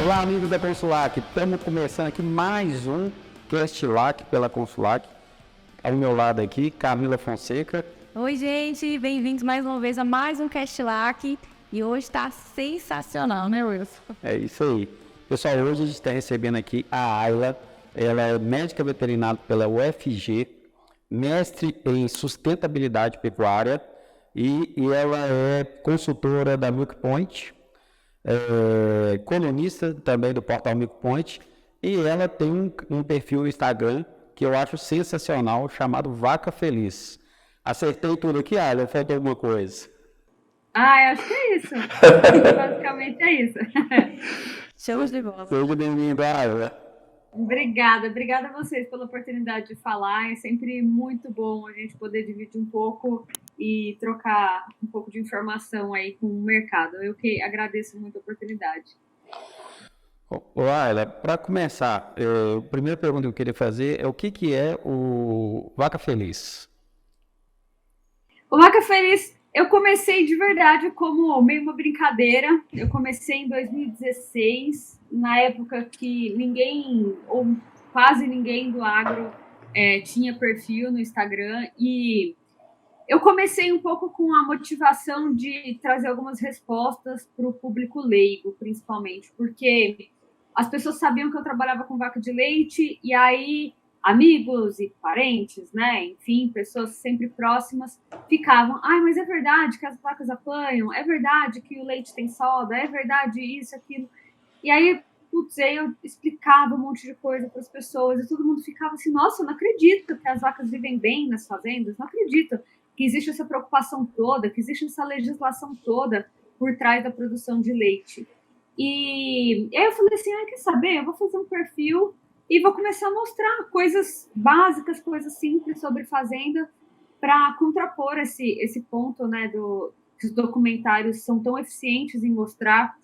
Olá, amigos da Consulac. Estamos começando aqui mais um Castlac pela Consulac. Ao meu lado aqui, Camila Fonseca. Oi, gente. Bem-vindos mais uma vez a mais um Castlac. E hoje está sensacional, né, Wilson? É isso aí. Pessoal, hoje a gente está recebendo aqui a Ayla. Ela é médica veterinária pela UFG, mestre em sustentabilidade pecuária e ela é consultora da Milk Point, colunista também do portal Milk Point, e ela tem um perfil no Instagram que eu acho sensacional, chamado Vaca Feliz. Acertei tudo aqui, Ayla? Falta alguma coisa? Eu acho que é isso. Basicamente é isso. Show de bola. Seja bem-vindo, Ayla. Obrigada a vocês pela oportunidade de falar. É sempre muito bom a gente poder dividir um pouco e trocar um pouco de informação aí com o mercado. Eu que agradeço muito a oportunidade. Ayla, para começar, a primeira pergunta que eu queria fazer é o que é o Vaca Feliz? O Vaca Feliz, eu comecei de verdade como meio uma brincadeira. Eu comecei em 2016, na época que ninguém, ou quase ninguém do agro tinha perfil no Instagram. E eu comecei um pouco com a motivação de trazer algumas respostas para o público leigo, principalmente, porque as pessoas sabiam que eu trabalhava com vaca de leite, e aí amigos e parentes, né, enfim, pessoas sempre próximas, ficavam, mas é verdade que as vacas apanham, é verdade que o leite tem soda, é verdade isso, aquilo. E aí, aí eu explicava um monte de coisa para as pessoas, e todo mundo ficava assim, nossa, eu não acredito que as vacas vivem bem nas fazendas, não acredito que existe essa preocupação toda, que existe essa legislação toda por trás da produção de leite. E aí eu falei assim, quer saber? Eu vou fazer um perfil e vou começar a mostrar coisas básicas, coisas simples sobre fazenda para contrapor esse ponto, né, que os documentários são tão eficientes em mostrar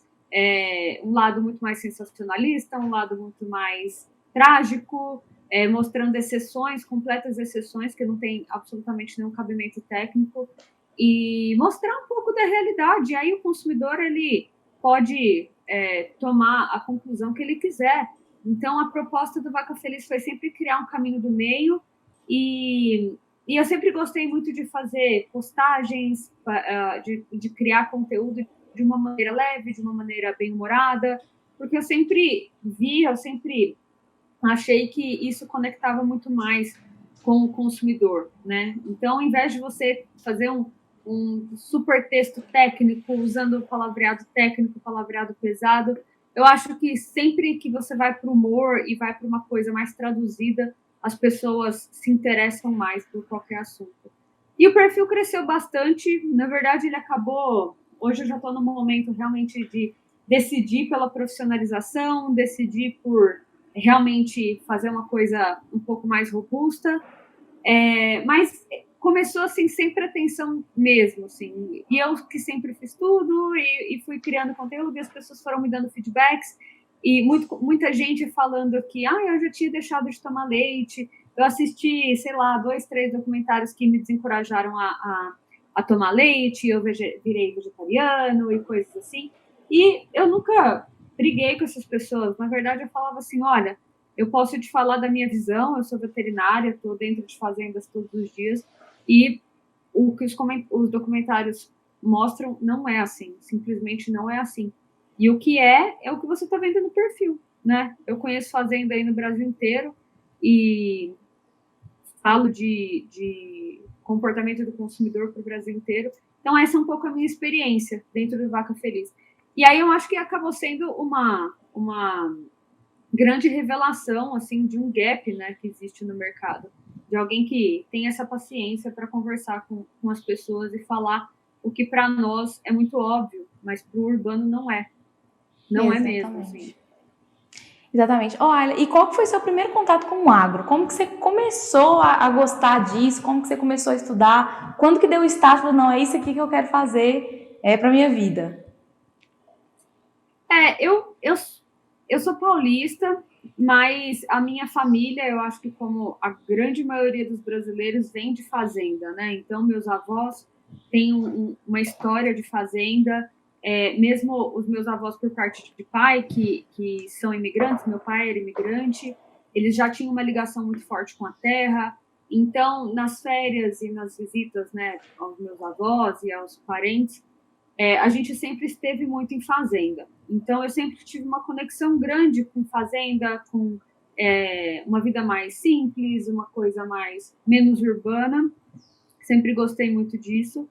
um lado muito mais sensacionalista, um lado muito mais trágico, mostrando exceções, completas exceções, que não tem absolutamente nenhum cabimento técnico, e mostrar um pouco da realidade. E aí o consumidor ele pode tomar a conclusão que ele quiser. Então, a proposta do Vaca Feliz foi sempre criar um caminho do meio, e eu sempre gostei muito de fazer postagens, de criar conteúdo de uma maneira leve, de uma maneira bem-humorada, porque eu sempre achei que isso conectava muito mais com o consumidor, né? Então, ao invés de você fazer um super texto técnico, usando palavreado técnico, palavreado pesado, eu acho que sempre que você vai para o humor e vai para uma coisa mais traduzida, as pessoas se interessam mais por qualquer assunto. E o perfil cresceu bastante. Na verdade, ele acabou... Hoje eu já estou no momento realmente de decidir pela profissionalização, decidir por realmente fazer uma coisa um pouco mais robusta. Mas começou assim, sem pretensão mesmo, assim. E eu que sempre fiz tudo e fui criando conteúdo, e as pessoas foram me dando feedbacks, e muita gente falando que eu já tinha deixado de tomar leite. Eu assisti, sei lá, 2, 3 documentários que me desencorajaram a tomar leite, eu virei vegetariano e coisas assim. E eu nunca briguei com essas pessoas. Na verdade, eu falava assim, olha, eu posso te falar da minha visão, eu sou veterinária, estou dentro de fazendas todos os dias, e o que os documentários mostram não é assim, simplesmente não é assim. E o que é o que você está vendo no perfil, né? Eu conheço fazenda aí no Brasil inteiro e falo de comportamento do consumidor para o Brasil inteiro. Então, essa é um pouco a minha experiência dentro do Vaca Feliz. E aí eu acho que acabou sendo uma grande revelação, assim, de um gap, né, que existe no mercado, de alguém que tem essa paciência para conversar com as pessoas e falar o que para nós é muito óbvio, mas para o urbano não é. Não Exatamente. É mesmo, assim. Exatamente. Olha, e qual foi o seu primeiro contato com o agro? Como que você começou a gostar disso? Como que você começou a estudar? Quando que deu o start? Não, é isso aqui que eu quero fazer para minha vida. Eu sou paulista, mas a minha família, eu acho que como a grande maioria dos brasileiros, vem de fazenda, né? Então, meus avós têm uma história de fazenda, mesmo os meus avós por parte de pai, que são imigrantes, meu pai era imigrante, eles já tinham uma ligação muito forte com a terra. Então, nas férias e nas visitas, né, aos meus avós e aos parentes, a gente sempre esteve muito em fazenda. Então, eu sempre tive uma conexão grande com fazenda, com uma vida mais simples, uma coisa menos urbana. Sempre gostei muito disso.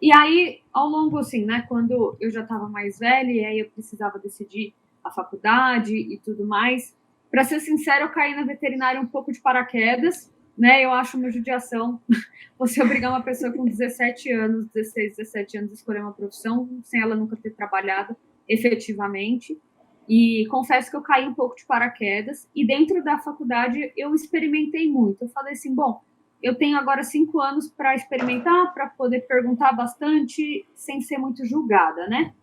E aí, ao longo, assim, né, quando eu já estava mais velha, e aí eu precisava decidir a faculdade e tudo mais, para ser sincero, eu caí na veterinária um pouco de paraquedas, né? Eu acho uma judiação você obrigar uma pessoa com 17 anos, 16, 17 anos a escolher uma profissão sem ela nunca ter trabalhado efetivamente. E confesso que eu caí um pouco de paraquedas. E dentro da faculdade eu experimentei muito. Eu falei assim, bom, eu tenho agora 5 anos para experimentar, para poder perguntar bastante sem ser muito julgada, né?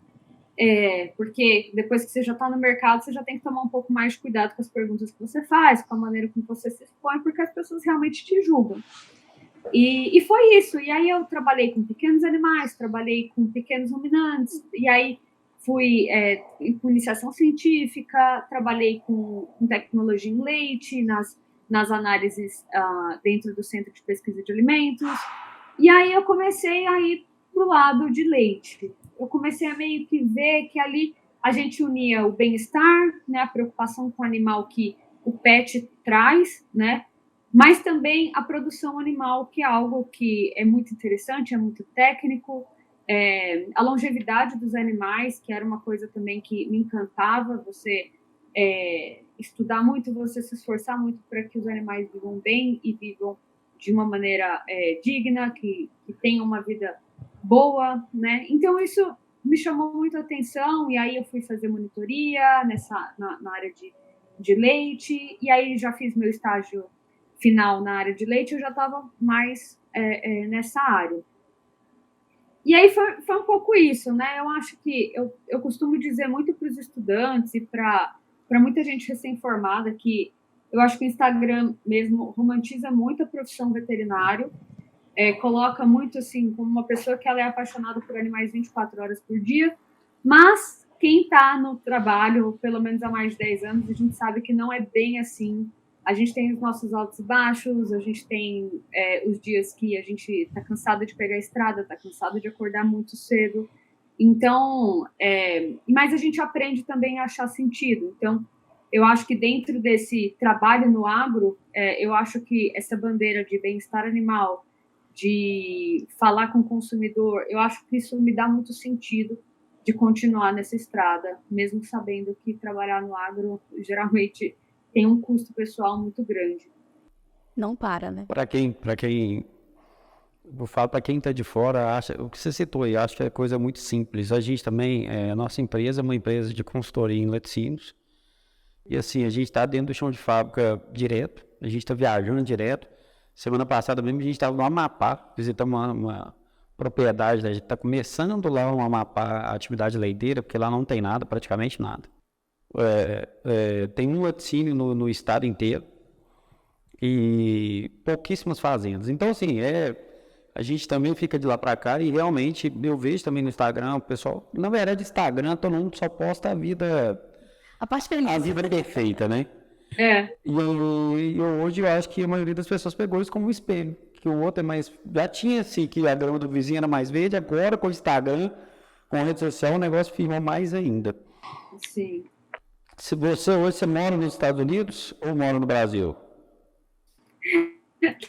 Porque depois que você já está no mercado, você já tem que tomar um pouco mais de cuidado com as perguntas que você faz, com a maneira como você se expõe, porque as pessoas realmente te julgam. E foi isso. E aí eu trabalhei com pequenos animais, trabalhei com pequenos ruminantes, e aí fui com iniciação científica, trabalhei com tecnologia em leite, nas análises dentro do Centro de Pesquisa de Alimentos. E aí eu comecei a ir para o lado de leite. Eu comecei a meio que ver que ali a gente unia o bem-estar, né, a preocupação com o animal que o pet traz, né, mas também a produção animal, que é algo que é muito interessante, é muito técnico, a longevidade dos animais, que era uma coisa também que me encantava, você estudar muito, você se esforçar muito para que os animais vivam bem e vivam de uma maneira digna, que tenham uma vida boa, né? Então isso me chamou muito a atenção, e aí eu fui fazer monitoria na área de leite, e aí já fiz meu estágio final na área de leite, eu já estava mais nessa área. E aí foi um pouco isso, né? Eu acho que eu costumo dizer muito para os estudantes e para muita gente recém-formada que eu acho que o Instagram mesmo romantiza muito a profissão veterinário, coloca muito assim como uma pessoa que ela é apaixonada por animais 24 horas por dia, mas quem está no trabalho pelo menos há mais de 10 anos, a gente sabe que não é bem assim. A gente tem os nossos altos e baixos, a gente tem os dias que a gente está cansado de pegar a estrada, está cansado de acordar muito cedo. Então, mas a gente aprende também a achar sentido. Então, eu acho que dentro desse trabalho no agro, eu acho que essa bandeira de bem-estar animal, de falar com o consumidor, eu acho que isso me dá muito sentido de continuar nessa estrada, mesmo sabendo que trabalhar no agro geralmente tem um custo pessoal muito grande. Não para, né? Para quem, vou falar para quem está de fora, acha, o que você citou aí, acho que é coisa muito simples. A gente também, a nossa empresa é uma empresa de consultoria em laticínios, e assim, a gente está dentro do chão de fábrica direto, a gente está viajando direto. Semana passada mesmo a gente estava no Amapá, visitamos uma propriedade, a gente está começando lá no Amapá a atividade leiteira, porque lá não tem nada, praticamente nada. Tem um laticínio no estado inteiro e pouquíssimas fazendas. Então, assim, a gente também fica de lá para cá e realmente eu vejo também no Instagram, o pessoal, na verdade, Instagram, todo mundo só posta a vida perfeita, né? E hoje eu acho que a maioria das pessoas pegou isso como um espelho, que o outro já tinha assim, que a grama do vizinho era mais verde, agora com o Instagram, com a rede social, o negócio firmou mais ainda. Sim. Se você mora nos Estados Unidos ou mora no Brasil?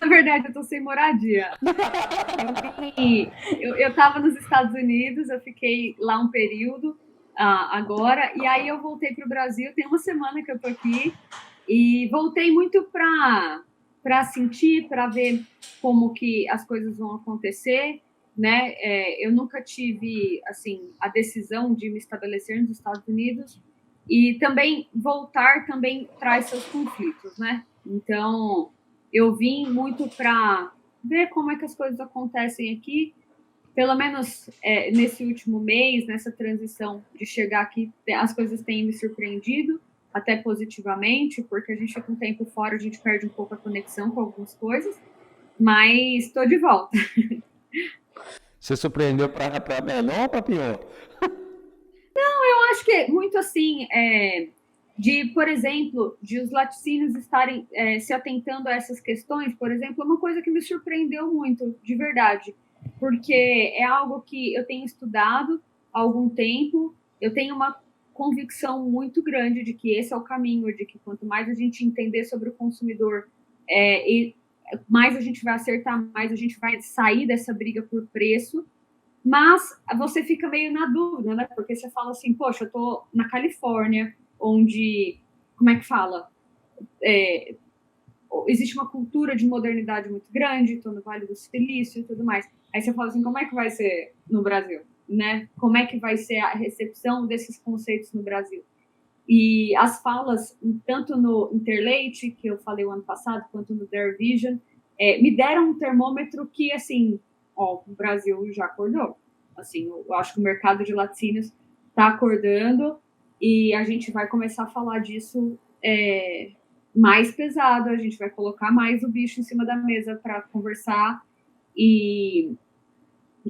Na verdade, eu tô sem moradia. Eu estava nos Estados Unidos, eu fiquei lá um período agora, e aí eu voltei para o Brasil, tem uma semana que eu tô aqui, e voltei muito para sentir, para ver como que as coisas vão acontecer, né? Eu nunca tive, assim, a decisão de me estabelecer nos Estados Unidos, e também voltar também traz seus conflitos, né? Então, eu vim muito para ver como é que as coisas acontecem aqui, pelo menos nesse último mês, nessa transição de chegar aqui, as coisas têm me surpreendido, até positivamente, porque a gente fica um tempo fora, a gente perde um pouco a conexão com algumas coisas, mas estou de volta. Você surpreendeu para melhor ou para pior? acho que é muito assim, por exemplo, de os laticínios estarem se atentando a essas questões, por exemplo, é uma coisa que me surpreendeu muito, de verdade, porque é algo que eu tenho estudado há algum tempo, eu tenho uma convicção muito grande de que esse é o caminho, de que quanto mais a gente entender sobre o consumidor, mais a gente vai acertar, mais a gente vai sair dessa briga por preço. Mas você fica meio na dúvida, né? Porque você fala assim, poxa, eu tô na Califórnia, onde, como é que fala? Existe uma cultura de modernidade muito grande, estou no Vale do Silício e tudo mais. Aí você fala assim, como é que vai ser no Brasil? Né? Como é que vai ser a recepção desses conceitos no Brasil? E as falas, tanto no Interleite, que eu falei o ano passado, quanto no Dare Vision, me deram um termômetro que, assim, o Brasil já acordou. Assim, eu acho que o mercado de laticínios está acordando e a gente vai começar a falar disso mais pesado, a gente vai colocar mais o bicho em cima da mesa para conversar e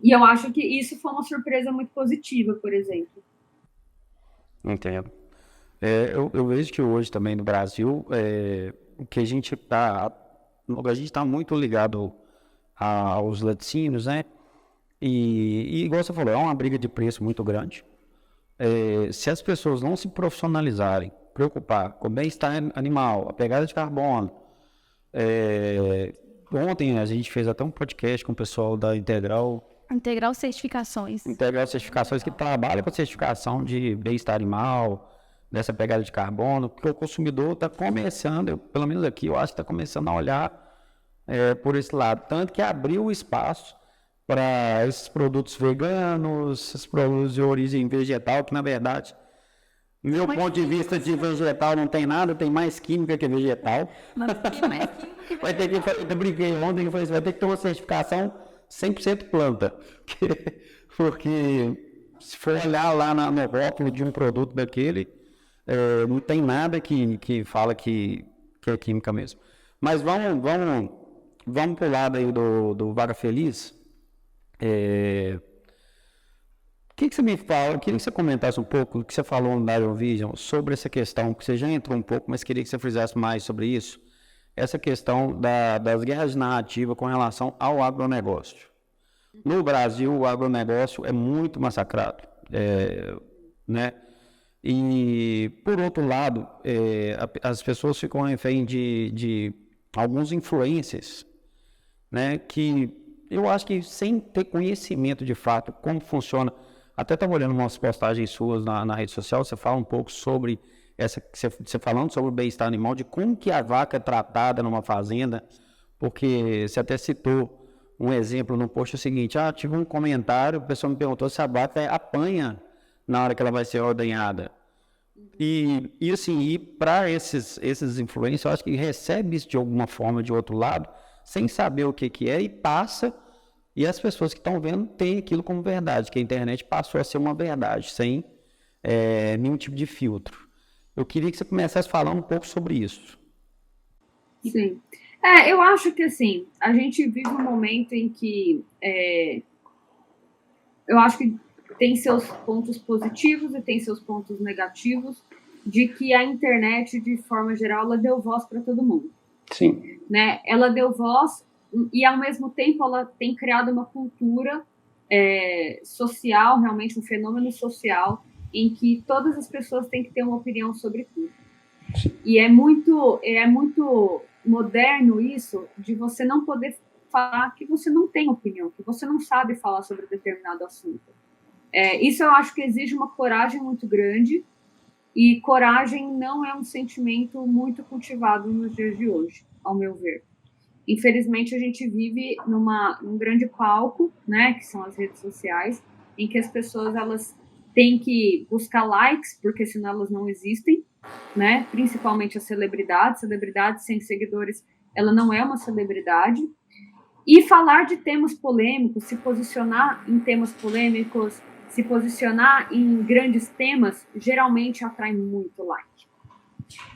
eu acho que isso foi uma surpresa muito positiva, por exemplo. Entendo. Eu vejo que hoje também no Brasil, o que a gente está muito ligado aos laticínios, né? E igual você falou, é uma briga de preço muito grande. Se as pessoas não se profissionalizarem, preocupar com o bem-estar animal, a pegada de carbono. Ontem a gente fez até um podcast com o pessoal da Integral Certificações. Integral Certificações, que trabalha com certificação de bem-estar animal, dessa pegada de carbono, porque o consumidor está começando, pelo menos aqui, eu acho que está começando a olhar por esse lado. Tanto que abriu o espaço para esses produtos veganos, esses produtos de origem vegetal, que na verdade, do meu ponto de vista de vegetal, não tem nada, tem mais química que vegetal. Vai ter que, eu brinquei ontem, eu falei, vai ter que ter uma certificação 100% planta. Porque se for olhar lá no rótulo de um produto daquele, não tem nada que fala que é química mesmo. Mas vamos pro lado aí do Vaga Feliz. O que você me fala? Eu queria que você comentasse um pouco o que você falou no Dare Vision sobre essa questão, que você já entrou um pouco, mas queria que você fizesse mais sobre isso. Essa questão das guerras de narrativa com relação ao agronegócio. No Brasil, o agronegócio é muito massacrado, né? E, por outro lado, as pessoas ficam refém de alguns influencers, né? Que eu acho que sem ter conhecimento de fato como funciona. Até estava olhando umas postagens suas na rede social, você fala um pouco sobre você falando sobre o bem-estar animal, de como que a vaca é tratada numa fazenda, porque você até citou um exemplo no post, o seguinte, tive um comentário, o pessoal me perguntou se a vaca apanha na hora que ela vai ser ordenhada. E assim, para esses influencers, eu acho que recebe isso de alguma forma de outro lado, sem saber o que é, e passa, e as pessoas que estão vendo têm aquilo como verdade, que a internet passou a ser uma verdade, sem nenhum tipo de filtro. Eu queria que você começasse falando um pouco sobre isso. Sim. Eu acho que, assim, a gente vive um momento em que eu acho que tem seus pontos positivos e tem seus pontos negativos, de que a internet, de forma geral, ela deu voz para todo mundo. Sim. Né? Ela deu voz e, ao mesmo tempo, ela tem criado uma cultura social, realmente um fenômeno social, em que todas as pessoas têm que ter uma opinião sobre tudo. E é muito moderno isso, de você não poder falar que você não tem opinião, que você não sabe falar sobre determinado assunto. Isso eu acho que exige uma coragem muito grande, e coragem não é um sentimento muito cultivado nos dias de hoje, ao meu ver. Infelizmente, a gente vive num grande palco, né, que são as redes sociais, em que as pessoas elas têm que buscar likes, porque senão elas não existem, né? Principalmente as celebridades. Celebridade sem seguidores, ela não é uma celebridade. E falar de temas polêmicos, se posicionar em temas polêmicos, se posicionar em grandes temas, geralmente atrai muito like.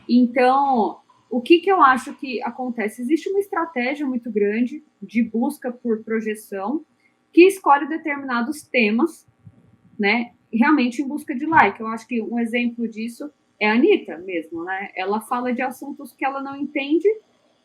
Então, o que eu acho que acontece? Existe uma estratégia muito grande de busca por projeção que escolhe determinados temas, né? realmente em busca de like. Eu acho que um exemplo disso é a Anitta mesmo, né? Ela fala de assuntos que ela não entende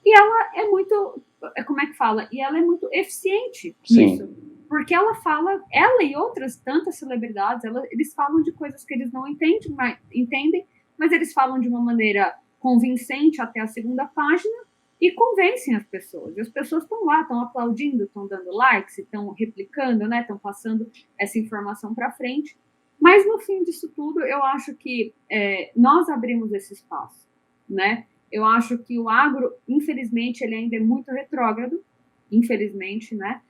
e ela é muito, como é que fala? E ela é muito eficiente nisso. Porque ela fala, ela e outras tantas celebridades, eles falam de coisas que eles não entendem, mas eles falam de uma maneira convincente até a segunda página e convencem as pessoas. E as pessoas estão lá, estão aplaudindo, estão dando likes, estão replicando, né? Estão passando essa informação para frente. Mas no fim disso tudo, eu acho que nós abrimos esse espaço, né? Eu acho que o agro, infelizmente, ele ainda é muito retrógrado, infelizmente, né?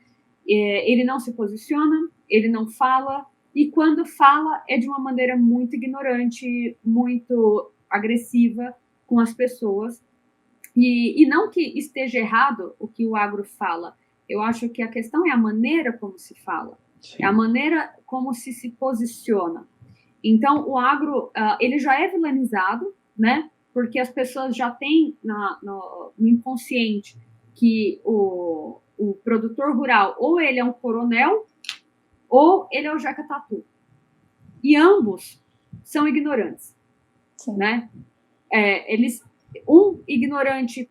Ele não se posiciona, ele não fala, e quando fala é de uma maneira muito ignorante, muito agressiva com as pessoas. E não que esteja errado o que o agro fala, eu acho que a questão é a maneira como se fala, é a maneira como se posiciona. Então, o agro, ele já é vilanizado, né? Porque as pessoas já têm no inconsciente que o produtor rural, ou ele é um coronel, ou ele é o Jeca Tatu. E ambos são ignorantes, né? Ignorante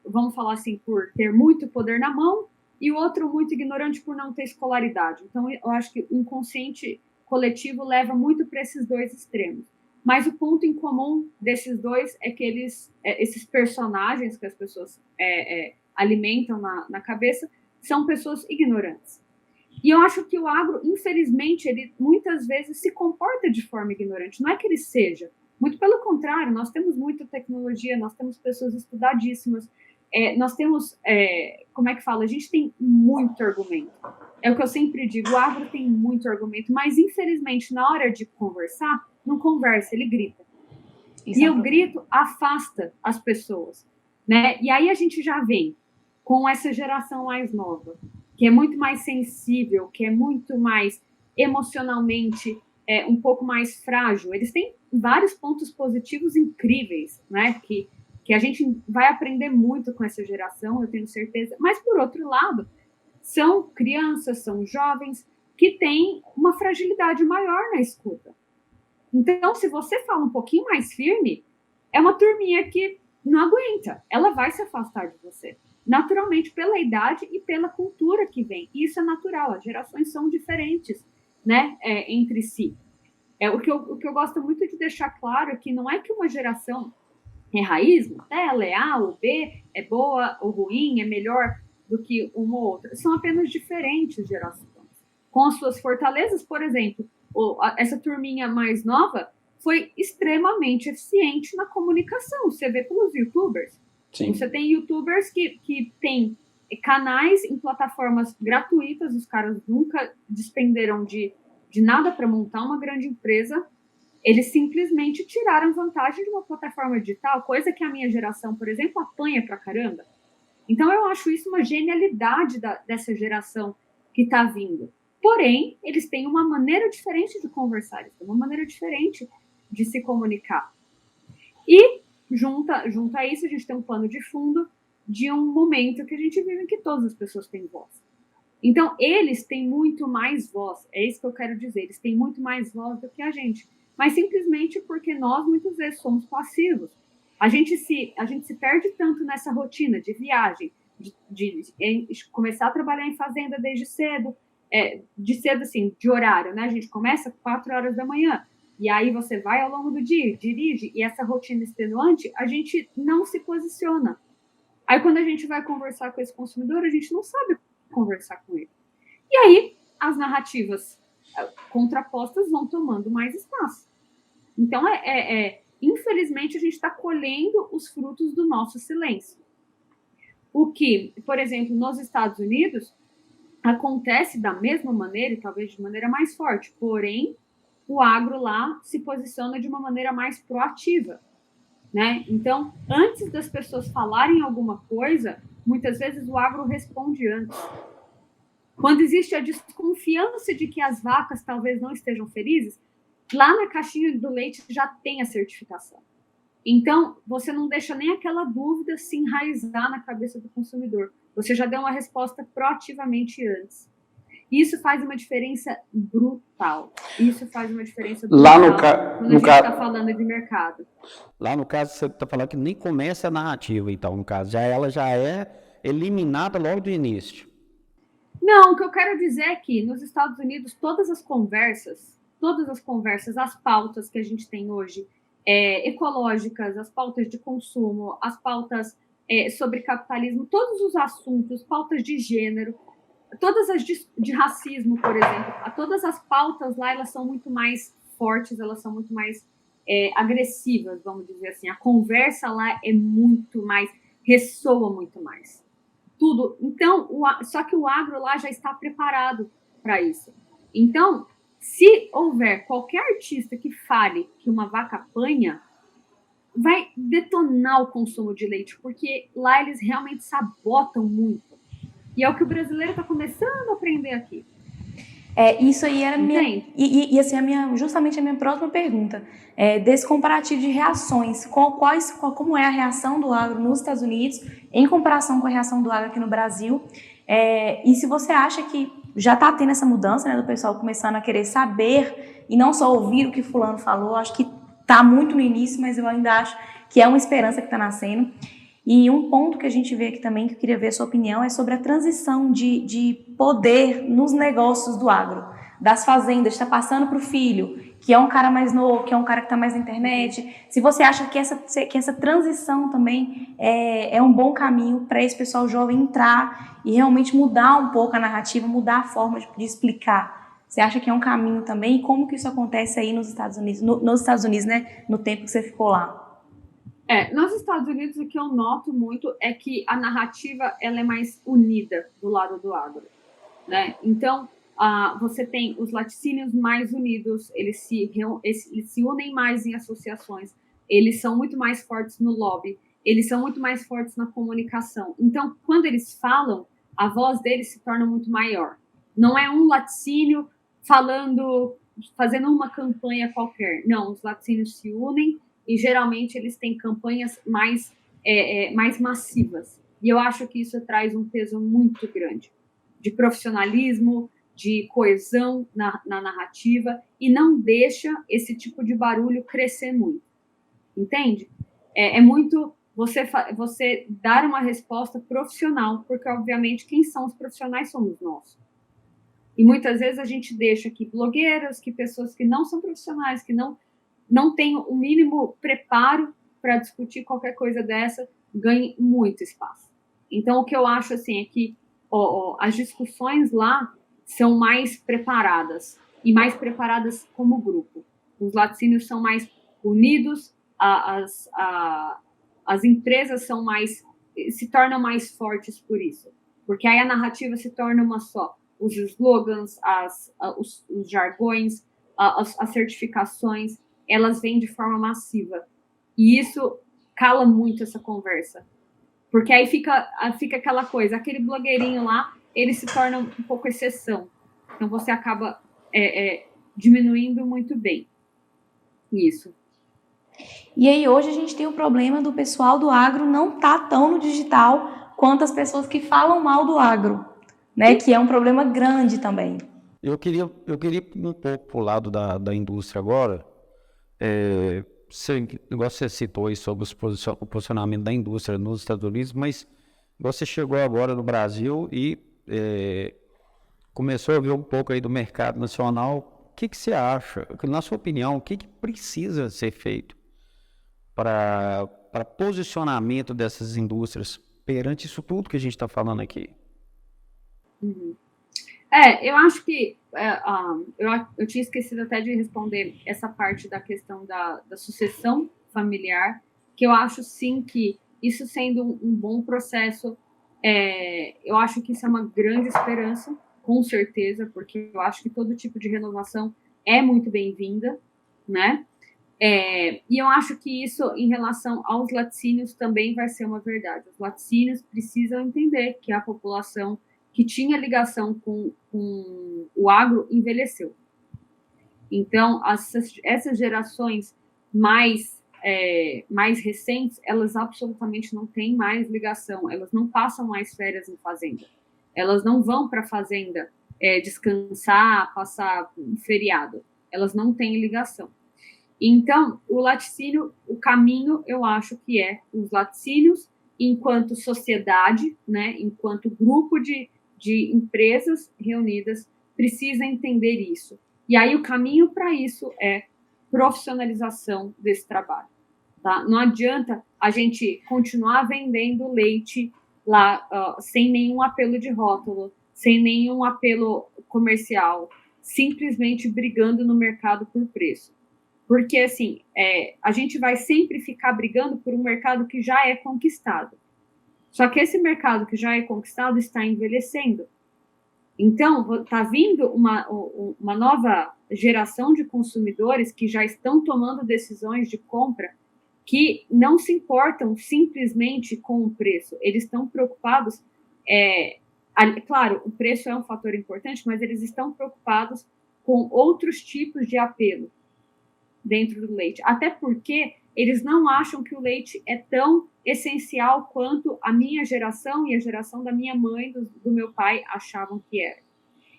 vamos falar assim, por ter muito poder na mão, e o outro muito ignorante por não ter escolaridade. Então, eu acho que o inconsciente coletivo leva muito para esses dois extremos. Mas o ponto em comum desses dois é que esses personagens que as pessoas alimentam na cabeça são pessoas ignorantes. E eu acho que o agro, infelizmente, ele muitas vezes se comporta de forma ignorante. Não é que ele seja. Muito pelo contrário, nós temos muita tecnologia, nós temos pessoas estudadíssimas, nós temos, como é que fala? A gente tem muito argumento. É o que eu sempre digo, o agro tem muito argumento, mas infelizmente na hora de conversar, não conversa, ele grita. Isso e o grito afasta as pessoas, né? E aí a gente já vem com essa geração mais nova, que é muito mais sensível, que é muito mais emocionalmente um pouco mais frágil. Eles têm vários pontos positivos incríveis, né? Que a gente vai aprender muito com essa geração, eu tenho certeza. Mas, por outro lado, são crianças, são jovens que têm uma fragilidade maior na escuta. Então, se você fala um pouquinho mais firme, é uma turminha que não aguenta. Ela vai se afastar de você. Naturalmente, pela idade e pela cultura que vem. E isso é natural, as gerações são diferentes, né, entre si. O que eu gosto muito de deixar claro é que não é que uma geração é raiz, ela é A ou B, é boa ou ruim, é melhor do que uma ou outra. São apenas diferentes gerações. Com as suas fortalezas, por exemplo, essa turminha mais nova foi extremamente eficiente na comunicação. Você vê pelos youtubers. Sim. Você tem youtubers que têm canais em plataformas gratuitas, os caras nunca despenderam de nada para montar uma grande empresa, eles simplesmente tiraram vantagem de uma plataforma digital, coisa que a minha geração, por exemplo, apanha pra caramba. Então, eu acho isso uma genialidade dessa geração que está vindo. Porém, eles têm uma maneira diferente de conversar, eles têm uma maneira diferente de se comunicar. E, junta a isso, a gente tem um pano de fundo de um momento que a gente vive em que todas as pessoas têm voz. Então, eles têm muito mais voz, é isso que eu quero dizer, eles têm muito mais voz do que a gente, mas simplesmente porque nós, muitas vezes, somos passivos. A gente se perde tanto nessa rotina de viagem, de começar a trabalhar em fazenda desde cedo, assim, de horário, né? A gente começa 4 horas da manhã, e aí você vai ao longo do dia, dirige, e essa rotina extenuante, a gente não se posiciona. Aí, quando a gente vai conversar com esse consumidor, a gente não sabe conversar com ele. E aí, as narrativas contrapostas vão tomando mais espaço. Então, infelizmente, a gente está colhendo os frutos do nosso silêncio. O que, por exemplo, nos Estados Unidos, acontece da mesma maneira, e talvez de maneira mais forte, porém, o agro lá se posiciona de uma maneira mais proativa, né? Então, antes das pessoas falarem alguma coisa, muitas vezes o agro responde antes. Quando existe a desconfiança de que as vacas talvez não estejam felizes, lá na caixinha do leite já tem a certificação. Então, você não deixa nem aquela dúvida se enraizar na cabeça do consumidor. Você já deu uma resposta proativamente antes. Isso faz uma diferença brutal. Isso faz uma diferença Lá brutal no quando a gente está falando de mercado. Lá no caso, você está falando que nem começa a narrativa, então, no caso, ela já é eliminada logo do início. Não, o que eu quero dizer é que nos Estados Unidos, todas as conversas, as pautas que a gente tem hoje, ecológicas, as pautas de consumo, as pautas sobre capitalismo, todos os assuntos, pautas de gênero, todas as de racismo, por exemplo, todas as pautas lá, elas são muito mais fortes, elas são muito mais agressivas, vamos dizer assim. A conversa lá é muito mais, ressoa muito mais. Tudo. Então, só que o agro lá já está preparado para isso. Então, se houver qualquer artista que fale que uma vaca apanha, vai detonar o consumo de leite, porque lá eles realmente sabotam muito. E é o que o brasileiro está começando a aprender aqui. Isso aí era minha. E assim, justamente a minha próxima pergunta. Desse comparativo de reações, como é a reação do agro nos Estados Unidos em comparação com a reação do agro aqui no Brasil? E se você acha que já está tendo essa mudança, né, do pessoal começando a querer saber e não só ouvir o que fulano falou, acho que está muito no início, mas eu ainda acho que é uma esperança que está nascendo. E um ponto que a gente vê aqui também, que eu queria ver a sua opinião, é sobre a transição de poder nos negócios do agro, das fazendas, está passando para o filho, que é um cara mais novo, que é um cara que está mais na internet. Se você acha que essa transição também é um bom caminho para esse pessoal jovem entrar e realmente mudar um pouco a narrativa, mudar a forma de explicar. Você acha que é um caminho também? E como que isso acontece aí nos Estados Unidos, né, no tempo que você ficou lá? Nos Estados Unidos, o que eu noto muito é que a narrativa ela é mais unida do lado do agro, né? Então, você tem os laticínios mais unidos, eles se unem mais em associações, eles são muito mais fortes no lobby, eles são muito mais fortes na comunicação. Então, quando eles falam, a voz deles se torna muito maior. Não é um laticínio fazendo uma campanha qualquer. Não, os laticínios se unem e geralmente eles têm campanhas mais massivas. E eu acho que isso traz um peso muito grande de profissionalismo, de coesão na narrativa e não deixa esse tipo de barulho crescer muito. Entende? É muito você dar uma resposta profissional, porque, obviamente, quem são os profissionais somos nós. E muitas vezes a gente deixa que blogueiras, que pessoas que não são profissionais, que não têm o mínimo preparo para discutir qualquer coisa dessa, ganhem muito espaço. Então, o que eu acho assim, é que as discussões lá são mais preparadas, e mais preparadas como grupo. Os laticínios são mais unidos, as empresas se tornam mais fortes por isso. Porque aí a narrativa se torna uma só. Os slogans, os jargões, as certificações, elas vêm de forma massiva. E isso cala muito essa conversa. Porque aí fica aquela coisa, aquele blogueirinho lá, ele se torna um pouco exceção. Então você acaba diminuindo muito bem isso. E aí hoje a gente tem o problema do pessoal do agro não tá tão no digital quanto as pessoas que falam mal do agro, né? Que é um problema grande também. Eu queria ir um pouco para o lado da indústria agora. Você citou aí sobre o posicionamento da indústria nos Estados Unidos, mas você chegou agora no Brasil e começou a ver um pouco aí do mercado nacional. O que você acha, na sua opinião, o que precisa ser feito para posicionamento dessas indústrias perante isso tudo que a gente está falando aqui? Uhum. Eu acho que eu tinha esquecido até de responder essa parte da questão da sucessão familiar, que eu acho sim que isso sendo um bom processo, eu acho que isso é uma grande esperança, com certeza, porque eu acho que todo tipo de renovação é muito bem-vinda, né? E eu acho que isso, em relação aos laticínios, também vai ser uma verdade. Os laticínios precisam entender que a população que tinha ligação com o agro envelheceu. Então, essas gerações mais recentes, elas absolutamente não têm mais ligação, elas não passam mais férias em fazenda, elas não vão para a fazenda descansar, passar um feriado. Elas não têm ligação. Então, o laticínio, o caminho, eu acho que é os laticínios, enquanto sociedade, né, enquanto grupo de empresas reunidas, precisa entender isso. E aí o caminho para isso é profissionalização desse trabalho. Tá? Não adianta a gente continuar vendendo leite lá sem nenhum apelo de rótulo, sem nenhum apelo comercial, simplesmente brigando no mercado por preço. Porque, assim, a gente vai sempre ficar brigando por um mercado que já é conquistado. Só que esse mercado que já é conquistado está envelhecendo. Então, está vindo uma nova geração de consumidores que já estão tomando decisões de compra que não se importam simplesmente com o preço. Eles estão preocupados... claro, o preço é um fator importante, mas eles estão preocupados com outros tipos de apelo dentro do leite. Até porque eles não acham que o leite é tão essencial quanto a minha geração e a geração da minha mãe, do meu pai, achavam que era.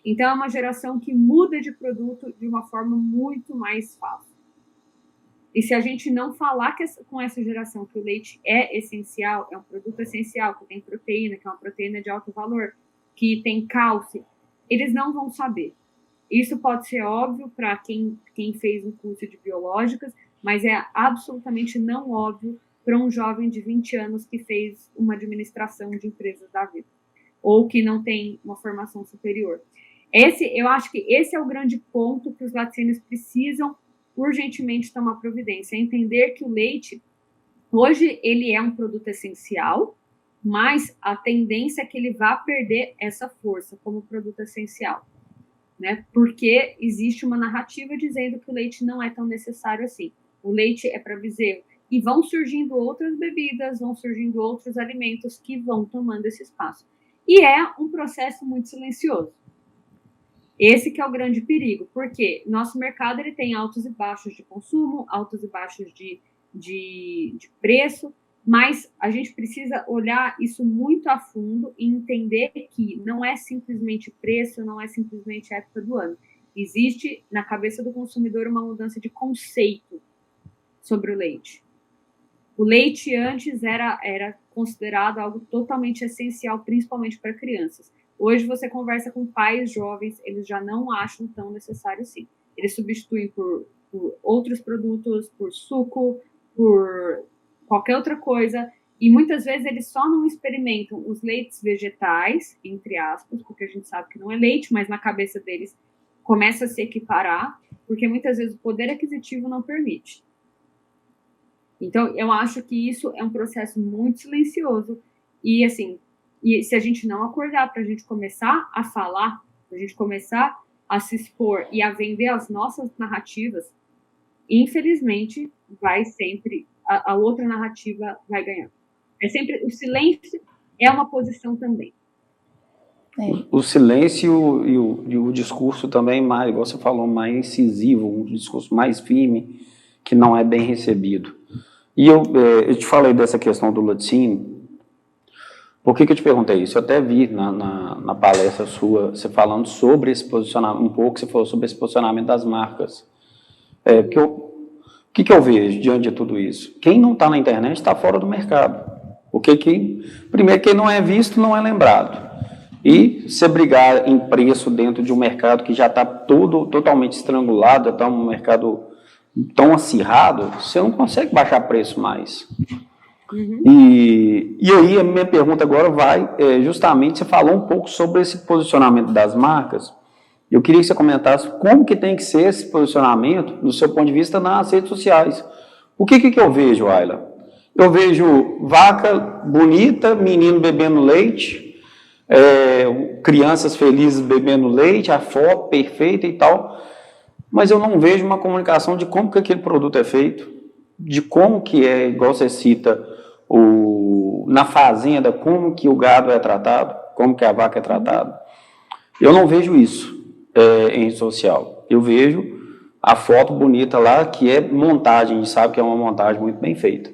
Então, é uma geração que muda de produto de uma forma muito mais fácil. E se a gente não falar com essa geração que o leite é essencial, é um produto essencial, que tem proteína, que é uma proteína de alto valor, que tem cálcio, eles não vão saber. Isso pode ser óbvio para quem fez um curso de biológicas, mas é absolutamente não óbvio para um jovem de 20 anos que fez uma administração de empresas da vida, ou que não tem uma formação superior. Eu acho que esse é o grande ponto que os laticínios precisam urgentemente tomar providência, é entender que o leite, hoje, ele é um produto essencial, mas a tendência é que ele vá perder essa força como produto essencial. Né? Porque existe uma narrativa dizendo que o leite não é tão necessário assim. O leite é para bezerro. E vão surgindo outras bebidas, vão surgindo outros alimentos que vão tomando esse espaço. E é um processo muito silencioso. Esse que é o grande perigo, porque nosso mercado ele tem altos e baixos de consumo, altos e baixos de preço, mas a gente precisa olhar isso muito a fundo e entender que não é simplesmente preço, não é simplesmente época do ano. Existe na cabeça do consumidor uma mudança de conceito sobre o leite. O leite antes era considerado algo totalmente essencial, principalmente para crianças. Hoje você conversa com pais jovens, eles já não acham tão necessário assim. Eles substituem por outros produtos, por suco, por qualquer outra coisa, e muitas vezes eles só não experimentam os leites vegetais, entre aspas, porque a gente sabe que não é leite, mas na cabeça deles começa a se equiparar, porque muitas vezes o poder aquisitivo não permite. Então, eu acho que isso é um processo muito silencioso, e assim, e se a gente não acordar para a gente começar a falar, para a gente começar a se expor e a vender as nossas narrativas, infelizmente, vai sempre... a outra narrativa vai ganhar. É sempre o silêncio é uma posição também. O silêncio e o discurso também, mais, igual você falou, mais incisivo, um discurso mais firme, que não é bem recebido. E eu te falei dessa questão do laticínio. Por que eu te perguntei isso? Eu até vi na palestra sua, você falando sobre esse posicionamento, um pouco você falou sobre esse posicionamento das marcas. Porque o que eu vejo diante de tudo isso? Quem não está na internet está fora do mercado. Porque primeiro, quem não é visto não é lembrado. E se brigar em preço dentro de um mercado que já está totalmente estrangulado, está um mercado tão acirrado, você não consegue baixar preço mais. Uhum. E aí a minha pergunta agora vai justamente, você falou um pouco sobre esse posicionamento das marcas. Eu queria que você comentasse como que tem que ser esse posicionamento, do seu ponto de vista, nas redes sociais. O que eu vejo, Ayla? Eu vejo vaca bonita, menino bebendo leite, crianças felizes bebendo leite, a foto perfeita e tal, mas eu não vejo uma comunicação de como que aquele produto é feito, de como que é, igual você cita, na fazenda, como que o gado é tratado, como que a vaca é tratada. Eu não vejo isso em rede social. Eu vejo a foto bonita lá, que é montagem, a gente sabe que é uma montagem muito bem feita.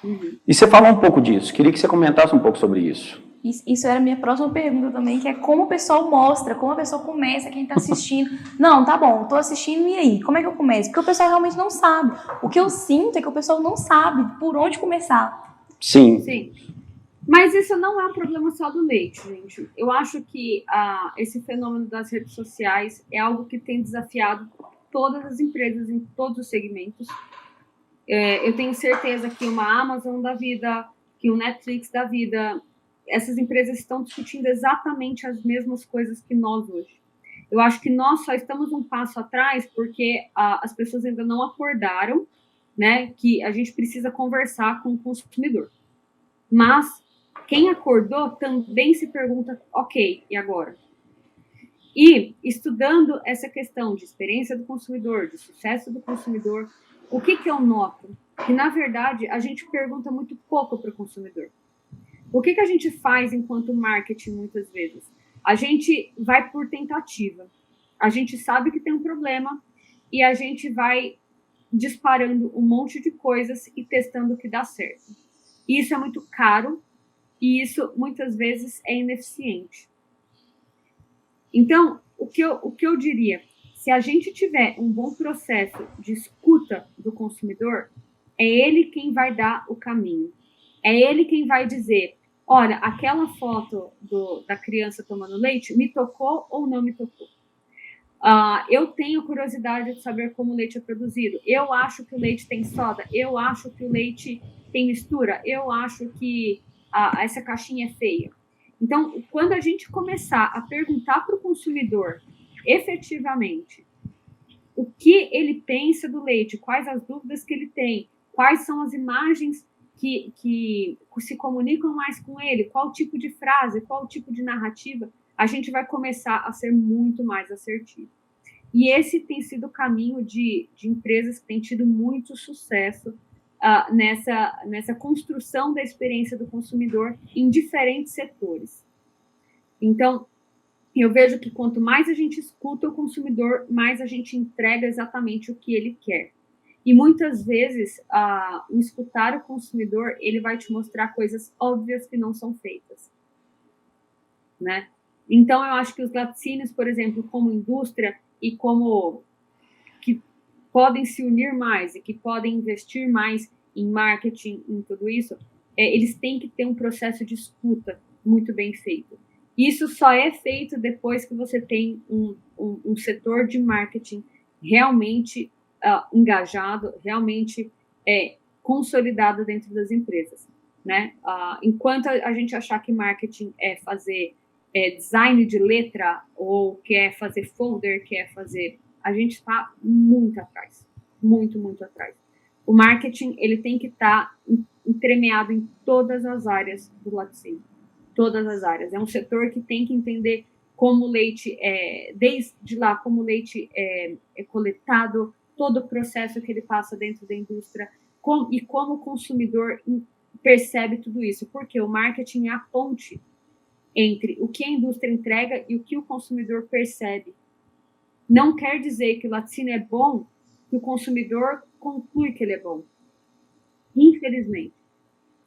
Uhum. E você falou um pouco disso, queria que você comentasse um pouco sobre isso. Isso era a minha próxima pergunta também, que é como o pessoal mostra, como a pessoa começa, quem está assistindo. Não, tá bom, tô assistindo, e aí? Como é que eu começo? Porque o pessoal realmente não sabe. O que eu sinto é que o pessoal não sabe por onde começar. Sim. Sim. Mas isso não é um problema só do leite, gente. Eu acho que esse fenômeno das redes sociais é algo que tem desafiado todas as empresas em todos os segmentos. Eu tenho certeza que uma Amazon da vida, que um Netflix da vida, essas empresas estão discutindo exatamente as mesmas coisas que nós hoje. Eu acho que nós só estamos um passo atrás porque as pessoas ainda não acordaram, né, que a gente precisa conversar com o consumidor. Mas quem acordou também se pergunta, ok, e agora? E estudando essa questão de experiência do consumidor, de sucesso do consumidor, o que eu noto? Que, na verdade, a gente pergunta muito pouco para o consumidor. O que a gente faz enquanto marketing, muitas vezes? A gente vai por tentativa. A gente sabe que tem um problema e a gente vai disparando um monte de coisas e testando o que dá certo. E isso é muito caro e isso, muitas vezes, é ineficiente. Então, o que eu diria, se a gente tiver um bom processo de escuta do consumidor, é ele quem vai dar o caminho. É ele quem vai dizer, olha, aquela foto da criança tomando leite me tocou ou não me tocou? Eu tenho curiosidade de saber como o leite é produzido. Eu acho que o leite tem soda. Eu acho que o leite tem mistura. Eu acho que essa caixinha é feia. Então, quando a gente começar a perguntar para o consumidor efetivamente o que ele pensa do leite, quais as dúvidas que ele tem, quais são as imagens que se comunicam mais com ele, qual tipo de frase, qual tipo de narrativa, a gente vai começar a ser muito mais assertivo. E esse tem sido o caminho de empresas que têm tido muito sucesso nessa construção da experiência do consumidor em diferentes setores. Então, eu vejo que quanto mais a gente escuta o consumidor, mais a gente entrega exatamente o que ele quer. E muitas vezes, o escutar o consumidor, ele vai te mostrar coisas óbvias que não são feitas, né? Então, eu acho que os laticínios, por exemplo, como indústria e como que podem se unir mais e que podem investir mais em marketing, em tudo isso, eles têm que ter um processo de escuta muito bem feito. Isso só é feito depois que você tem um setor de marketing realmente engajado, realmente consolidado dentro das empresas, né? Enquanto a gente achar que marketing é fazer design de letra ou quer fazer folder, a gente está muito atrás, muito, muito atrás. O marketing, ele tem que estar entremeado em todas as áreas do laticínio, todas as áreas. É um setor que tem que entender como o leite desde lá, como o leite é coletado, todo o processo que ele passa dentro da indústria e como o consumidor percebe tudo isso, porque o marketing é a ponte entre o que a indústria entrega e o que o consumidor percebe. Não quer dizer que o laticínio é bom, que o consumidor conclui que ele é bom. Infelizmente.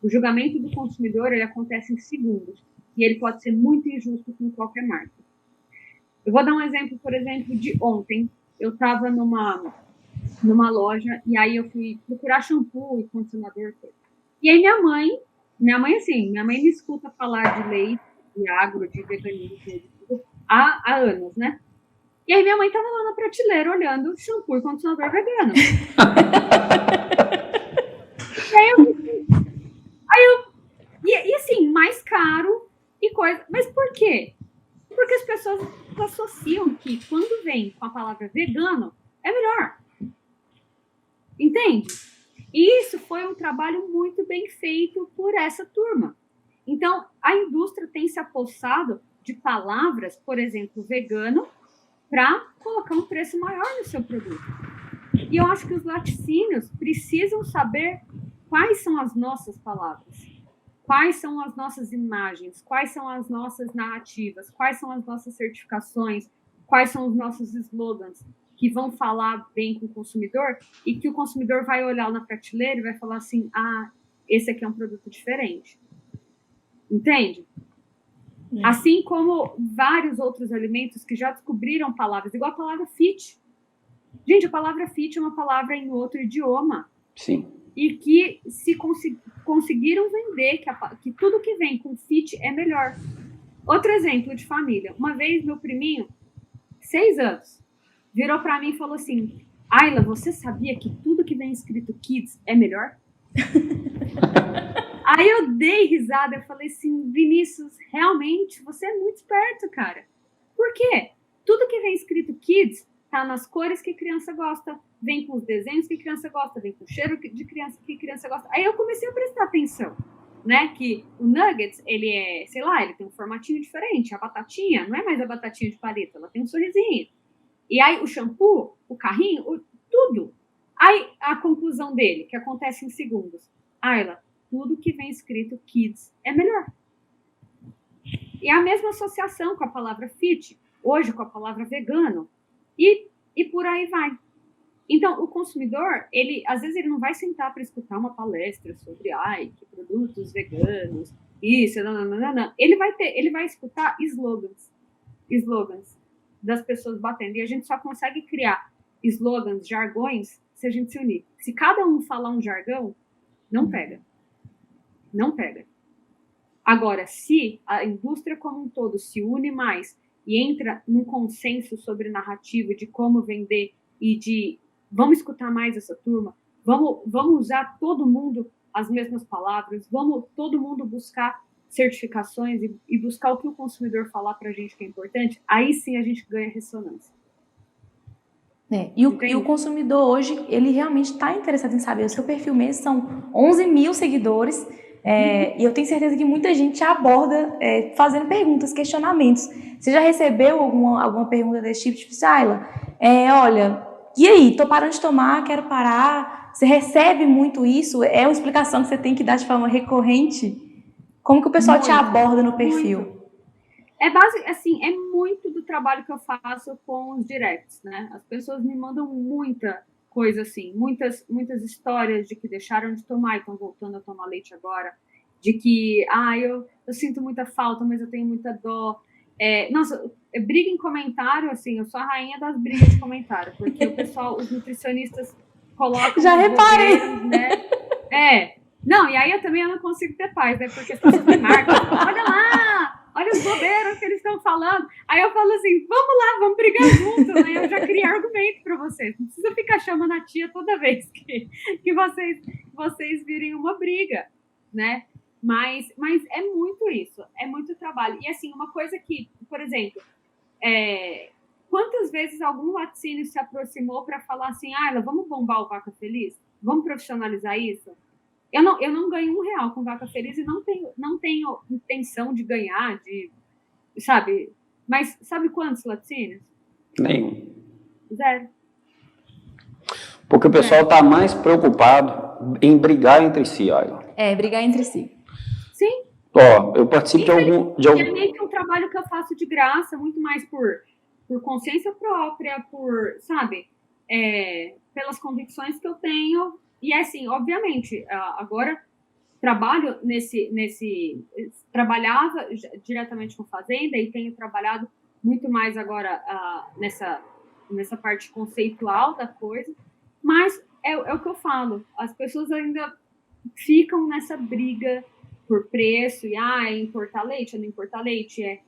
O julgamento do consumidor ele acontece em segundos e ele pode ser muito injusto com qualquer marca. Eu vou dar um exemplo, por exemplo, de ontem. Eu estava numa loja e aí eu fui procurar shampoo e condicionador. E aí minha mãe me escuta falar de leite, de agro, de veganismo, há anos, né? E aí minha mãe tava lá na prateleira olhando shampoo e condicionador vegano. E assim, mais caro e coisa. Mas por quê? Porque as pessoas associam que quando vem com a palavra vegano, é melhor. Entende? E isso foi um trabalho muito bem feito por essa turma. Então, a indústria tem se apossado de palavras, por exemplo, vegano, para colocar um preço maior no seu produto. E eu acho que os laticínios precisam saber quais são as nossas palavras, quais são as nossas imagens, quais são as nossas narrativas, quais são as nossas certificações, quais são os nossos slogans que vão falar bem com o consumidor e que o consumidor vai olhar na prateleira e vai falar assim, esse aqui é um produto diferente. Entende? Assim como vários outros alimentos que já descobriram palavras, igual a palavra fit. Gente, a palavra fit é uma palavra em outro idioma. Sim. E que se conseguiram vender que tudo que vem com fit é melhor. Outro exemplo de família. Uma vez, meu priminho, 6 anos, virou para mim e falou assim: Ayla, você sabia que tudo que vem escrito kids é melhor? Aí eu dei risada, eu falei assim: Vinícius, realmente, você é muito esperto, cara. Por quê? Tudo que vem escrito kids tá nas cores que criança gosta, vem com os desenhos que criança gosta, vem com o cheiro de criança que criança gosta. Aí eu comecei a prestar atenção, né? Que o nuggets, ele é, sei lá, ele tem um formatinho diferente. A batatinha não é mais a batatinha de palito, ela tem um sorrisinho. E aí o shampoo, o carrinho, tudo. Aí a conclusão dele, que acontece em segundos. Ayla, tudo que vem escrito kids é melhor. E a mesma associação com a palavra fit, hoje com a palavra vegano, e por aí vai. Então, o consumidor, às vezes ele não vai sentar para escutar uma palestra sobre que produtos veganos, isso, não. Ele vai escutar slogans das pessoas batendo. E a gente só consegue criar slogans, jargões, se a gente se unir. Se cada um falar um jargão, não pega. Não pega. Agora, se a indústria como um todo se une mais e entra num consenso sobre narrativa de como vender e de vamos escutar mais essa turma, vamos usar todo mundo as mesmas palavras, vamos todo mundo buscar certificações e buscar o que o consumidor falar para a gente que é importante, aí sim a gente ganha ressonância. E o consumidor hoje, ele realmente está interessado em saber. O seu perfil mesmo são 11 mil seguidores, e eu tenho certeza que muita gente aborda fazendo perguntas, questionamentos. Você já recebeu alguma pergunta desse tipo? Tipo, Ayla, olha, e aí? Tô parando de tomar, quero parar. Você recebe muito isso? É uma explicação que você tem que dar de forma recorrente? Como que o pessoal te aborda no perfil? Muito. É muito do trabalho que eu faço com os directs, né? As pessoas me mandam muita coisa assim, muitas histórias de que deixaram de tomar e estão voltando a tomar leite agora, de que eu sinto muita falta, mas eu tenho muita dó. Nossa, briga em comentário, assim, eu sou a rainha das brigas de comentário, porque o pessoal, os nutricionistas colocam... Já reparei! Né? Não, e aí eu não consigo ter paz, né? Porque as pessoas me marcam, olha lá, olha os bobeiros que eles estão falando. Aí eu falo assim, vamos lá, vamos brigar juntos, né? Eu já criei argumento para vocês. Não precisa ficar chamando a tia toda vez que vocês virem uma briga, né? Mas é muito isso, é muito trabalho. E assim, uma coisa que, por exemplo, quantas vezes algum laticínio se aproximou para falar assim, vamos bombar o Vaca Feliz? Vamos profissionalizar isso? Eu não ganho R$1 com Vaca Feliz e não tenho intenção de ganhar, sabe? Mas sabe quantos laticínios? Nenhum. 0. Porque o pessoal está mais preocupado em brigar entre si, Ayla. Brigar entre si. Sim. Eu participo de algum... É meio que um trabalho que eu faço de graça, muito mais por consciência própria, por, sabe, pelas convicções que eu tenho. E assim, obviamente, agora trabalho trabalhava diretamente com fazenda e tenho trabalhado muito mais agora nessa parte conceitual da coisa, mas é o que eu falo, as pessoas ainda ficam nessa briga por preço, e importar leite, não importar leite,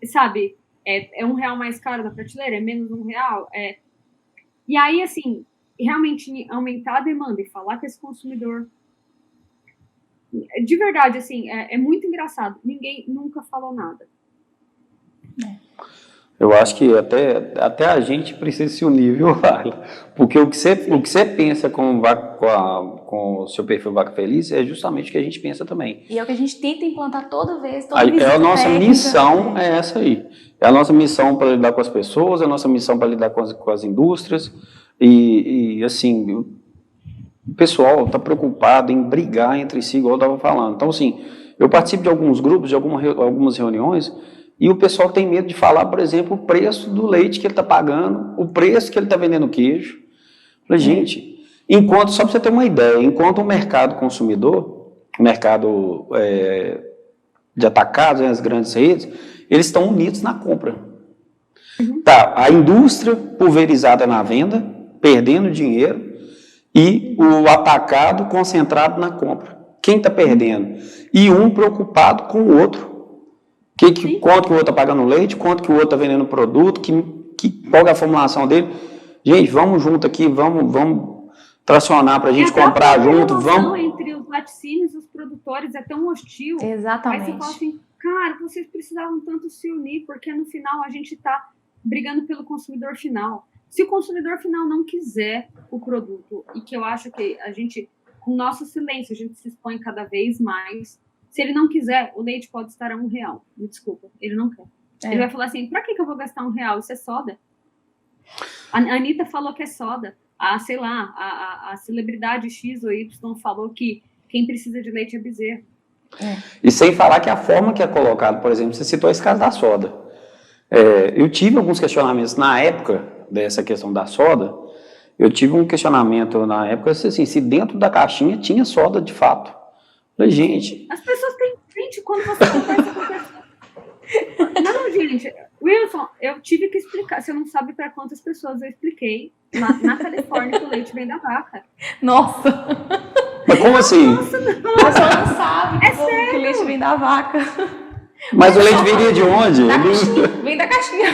sabe, é R$1 mais caro na prateleira, é menos R$1, e aí, assim, realmente aumentar a demanda e falar com esse consumidor, de verdade, assim, é muito engraçado, ninguém nunca falou nada. Eu acho que até a gente precisa se unir, viu, Ayla? Porque o que você pensa com o seu perfil Vaca Feliz é justamente o que a gente pensa também. E é o que a gente tenta implantar toda vez, a nossa missão é essa aí. É a nossa missão para lidar com as pessoas, é a nossa missão para lidar com as indústrias. E assim, o pessoal está preocupado em brigar entre si, igual eu estava falando. Então, assim, eu participo de alguns grupos, de algumas reuniões, e o pessoal tem medo de falar, por exemplo, o preço do leite que ele está pagando, o preço que ele está vendendo o queijo. Falei, gente, só para você ter uma ideia, enquanto o mercado consumidor, o mercado de atacados, né, as grandes redes, eles estão unidos na compra. Tá, a indústria pulverizada na venda, perdendo dinheiro, e o atacado concentrado na compra. Quem está perdendo? E um preocupado com o outro. Quanto que o outro está pagando leite, quanto que o outro está vendendo produto, qual é a formulação dele. Gente, vamos junto aqui, vamos tracionar para a gente comprar junto. Vamos. Entre os laticínios e os produtores é tão hostil. Exatamente. Aí você fala assim, cara, vocês precisavam tanto se unir, porque no final a gente está brigando pelo consumidor final. Se o consumidor final não quiser o produto, e que eu acho que a gente, com nosso silêncio, a gente se expõe cada vez mais. Se ele não quiser, o leite pode estar a R$1. Me desculpa, ele não quer. Ele vai falar assim, pra que eu vou gastar R$1? Isso é soda. A Anitta falou que é soda. Sei lá, a celebridade X ou Y falou que quem precisa de leite é bezerro. E sem falar que a forma que é colocado, por exemplo, você citou esse caso da soda. Eu tive alguns questionamentos na época dessa questão da soda. Eu tive um questionamento na época, assim, se dentro da caixinha tinha soda de fato. Falei, gente... As pessoas têm frente quando você conversa com a pessoa. Não, gente, Wilson, eu tive que explicar. Você não sabe para quantas pessoas eu expliquei na Califórnia que o leite vem da vaca. Nossa! Mas como assim? Nossa, não. A pessoa não sabe sério? que o leite vem da vaca. Mas o leite viria de onde? Da caixinha, vem da caixinha.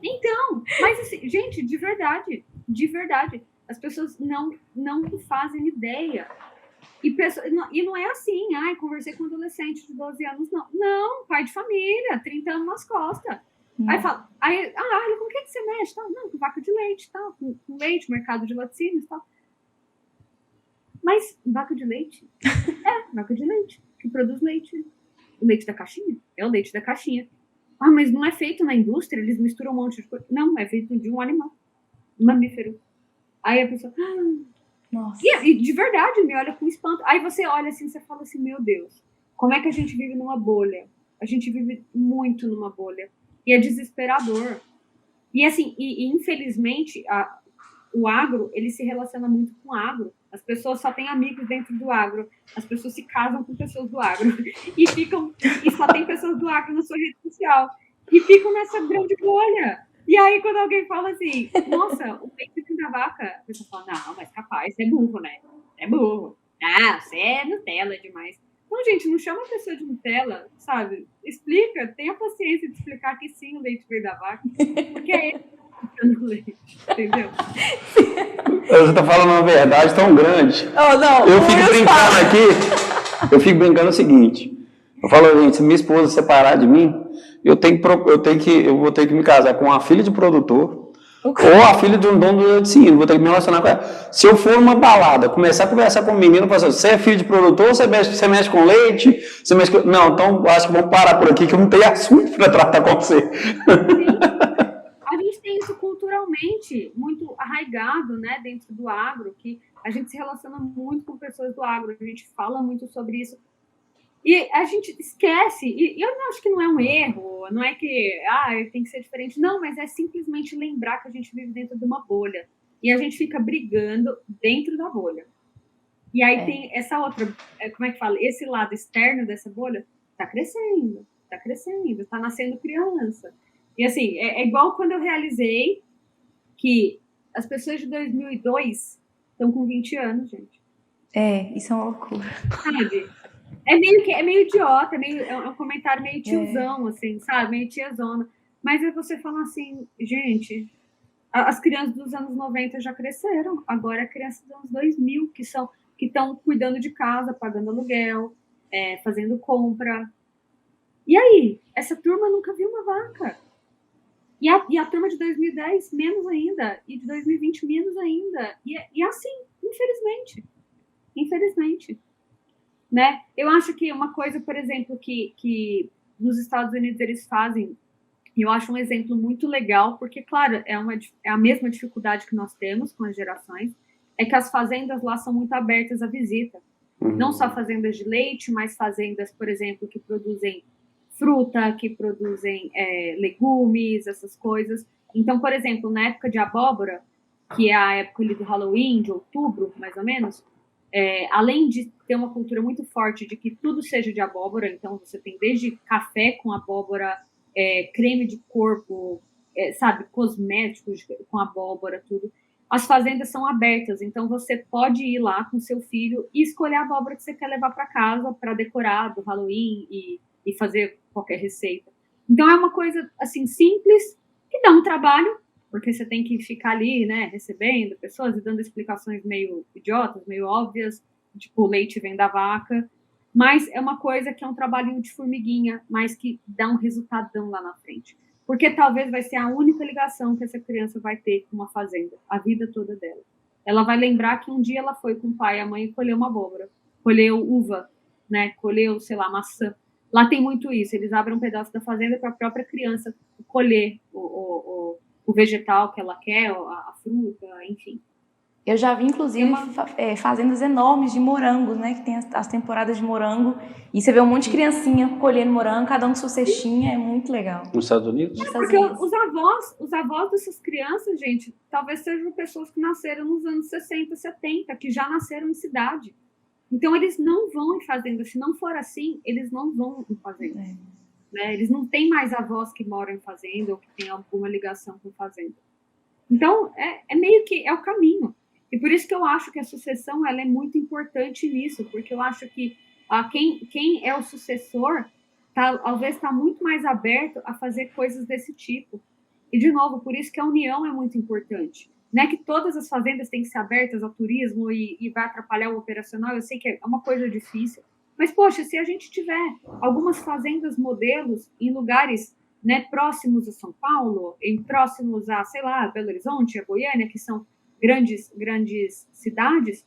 Então, mas assim, gente, de verdade, as pessoas não fazem ideia. E não é assim, conversei com um adolescente de 12 anos, não. Não, pai de família, 30 anos nas costas. Aí fala, com o que você mexe? Não, com vaca de leite, com leite, mercado de laticínios e tal. Mas vaca de leite? Vaca de leite, que produz leite. O leite da caixinha? É o leite da caixinha. Mas não é feito na indústria, eles misturam um monte de coisa. Não, é feito de um animal, um mamífero. Aí a pessoa... Nossa. E de verdade, me olha com espanto. Aí você olha assim, você fala assim, meu Deus, como é que a gente vive numa bolha? A gente vive muito numa bolha. E é desesperador. E assim, infelizmente, o agro, ele se relaciona muito com o agro. As pessoas só têm amigos dentro do agro. As pessoas se casam com pessoas do agro. E só tem pessoas do agro na sua rede social. E ficam nessa grande bolha. E aí, quando alguém fala assim, nossa, o leite vem da vaca, a pessoa fala, não, mas capaz, você é burro, né? É burro. Você é Nutella demais. Não, gente, não chama a pessoa de Nutella, sabe? Explica, tenha paciência de explicar que sim, o leite veio da vaca. Porque é ele que está ficando leite, entendeu? Você tá falando uma verdade tão grande. Não, eu fico brincando aqui. Eu fico brincando o seguinte. Eu falo, gente, se minha esposa separar de mim, eu vou ter que me casar com a filha de produtor ou a filha de um dono do laticínio. Vou ter que me relacionar com ela. Se eu for numa balada, começar a conversar com um menino, falar assim, você é filho de produtor ou você mexe com leite? Você mexe com... Não, então acho que vamos parar por aqui que eu não tenho assunto para tratar com você. A gente tem isso culturalmente muito arraigado, né, dentro do agro, que a gente se relaciona muito com pessoas do agro, a gente fala muito sobre isso. E a gente esquece, e eu acho que não é um erro, não é que tem que ser diferente, não, mas é simplesmente lembrar que a gente vive dentro de uma bolha. E a gente fica brigando dentro da bolha. E aí tem essa outra, como é que fala? Esse lado externo dessa bolha tá crescendo, tá nascendo criança. E assim, é igual quando eu realizei que as pessoas de 2002 estão com 20 anos, gente. Isso é uma loucura. Sabe? É meio idiota, é um comentário meio tiozão, assim, sabe? Meio tiazona. Mas aí você fala assim, gente, as crianças dos anos 90 já cresceram, agora é crianças dos anos 2000 que estão cuidando de casa, pagando aluguel, fazendo compra. E aí? Essa turma nunca viu uma vaca. E a turma de 2010, menos ainda. E de 2020, menos ainda. E assim, infelizmente. Né? Eu acho que uma coisa, por exemplo, que nos Estados Unidos eles fazem, e eu acho um exemplo muito legal, porque, claro, é a mesma dificuldade que nós temos com as gerações, é que as fazendas lá são muito abertas à visita. Não só fazendas de leite, mas fazendas, por exemplo, que produzem fruta, que produzem legumes, essas coisas. Então, por exemplo, na época de abóbora, que é a época ali do Halloween, de outubro, mais ou menos, além de ter uma cultura muito forte de que tudo seja de abóbora, então você tem desde café com abóbora, creme de corpo, sabe, cosméticos com abóbora, tudo. As fazendas são abertas, então você pode ir lá com seu filho e escolher a abóbora que você quer levar para casa para decorar do Halloween e fazer qualquer receita. Então é uma coisa assim simples, que dá um trabalho, porque você tem que ficar ali, né, recebendo pessoas e dando explicações meio idiotas, meio óbvias, tipo, o leite vem da vaca, mas é uma coisa que é um trabalhinho de formiguinha, mas que dá um resultadão lá na frente. Porque talvez vai ser a única ligação que essa criança vai ter com uma fazenda, a vida toda dela. Ela vai lembrar que um dia ela foi com o pai e a mãe e colheu uma abóbora, colheu uva, né, colheu, sei lá, maçã. Lá tem muito isso, eles abrem um pedaço da fazenda para a própria criança colher o vegetal que ela quer, a fruta, enfim. Eu já vi, inclusive, fazendas enormes de morangos, né? Que tem as temporadas de morango. E você vê um monte de criancinha colhendo morango, cada um com sua cestinha, é muito legal. Nos Estados Unidos? Porque os avós dessas crianças, gente, talvez sejam pessoas que nasceram nos anos 60, 70, que já nasceram em cidade. Então, eles não vão em fazenda. Se não for assim, eles não vão em fazenda. Né? Eles não têm mais avós que moram em fazenda ou que têm alguma ligação com fazenda. Então, meio que é o caminho. E por isso que eu acho que a sucessão ela é muito importante nisso, porque eu acho que quem é o sucessor talvez está muito mais aberto a fazer coisas desse tipo. E, de novo, por isso que a união é muito importante. Não é que todas as fazendas têm que ser abertas ao turismo e vai atrapalhar o operacional, eu sei que é uma coisa difícil, mas, poxa, se a gente tiver algumas fazendas modelos em lugares, né, próximos a São Paulo, próximos a, sei lá, Belo Horizonte, a Goiânia, que são grandes cidades,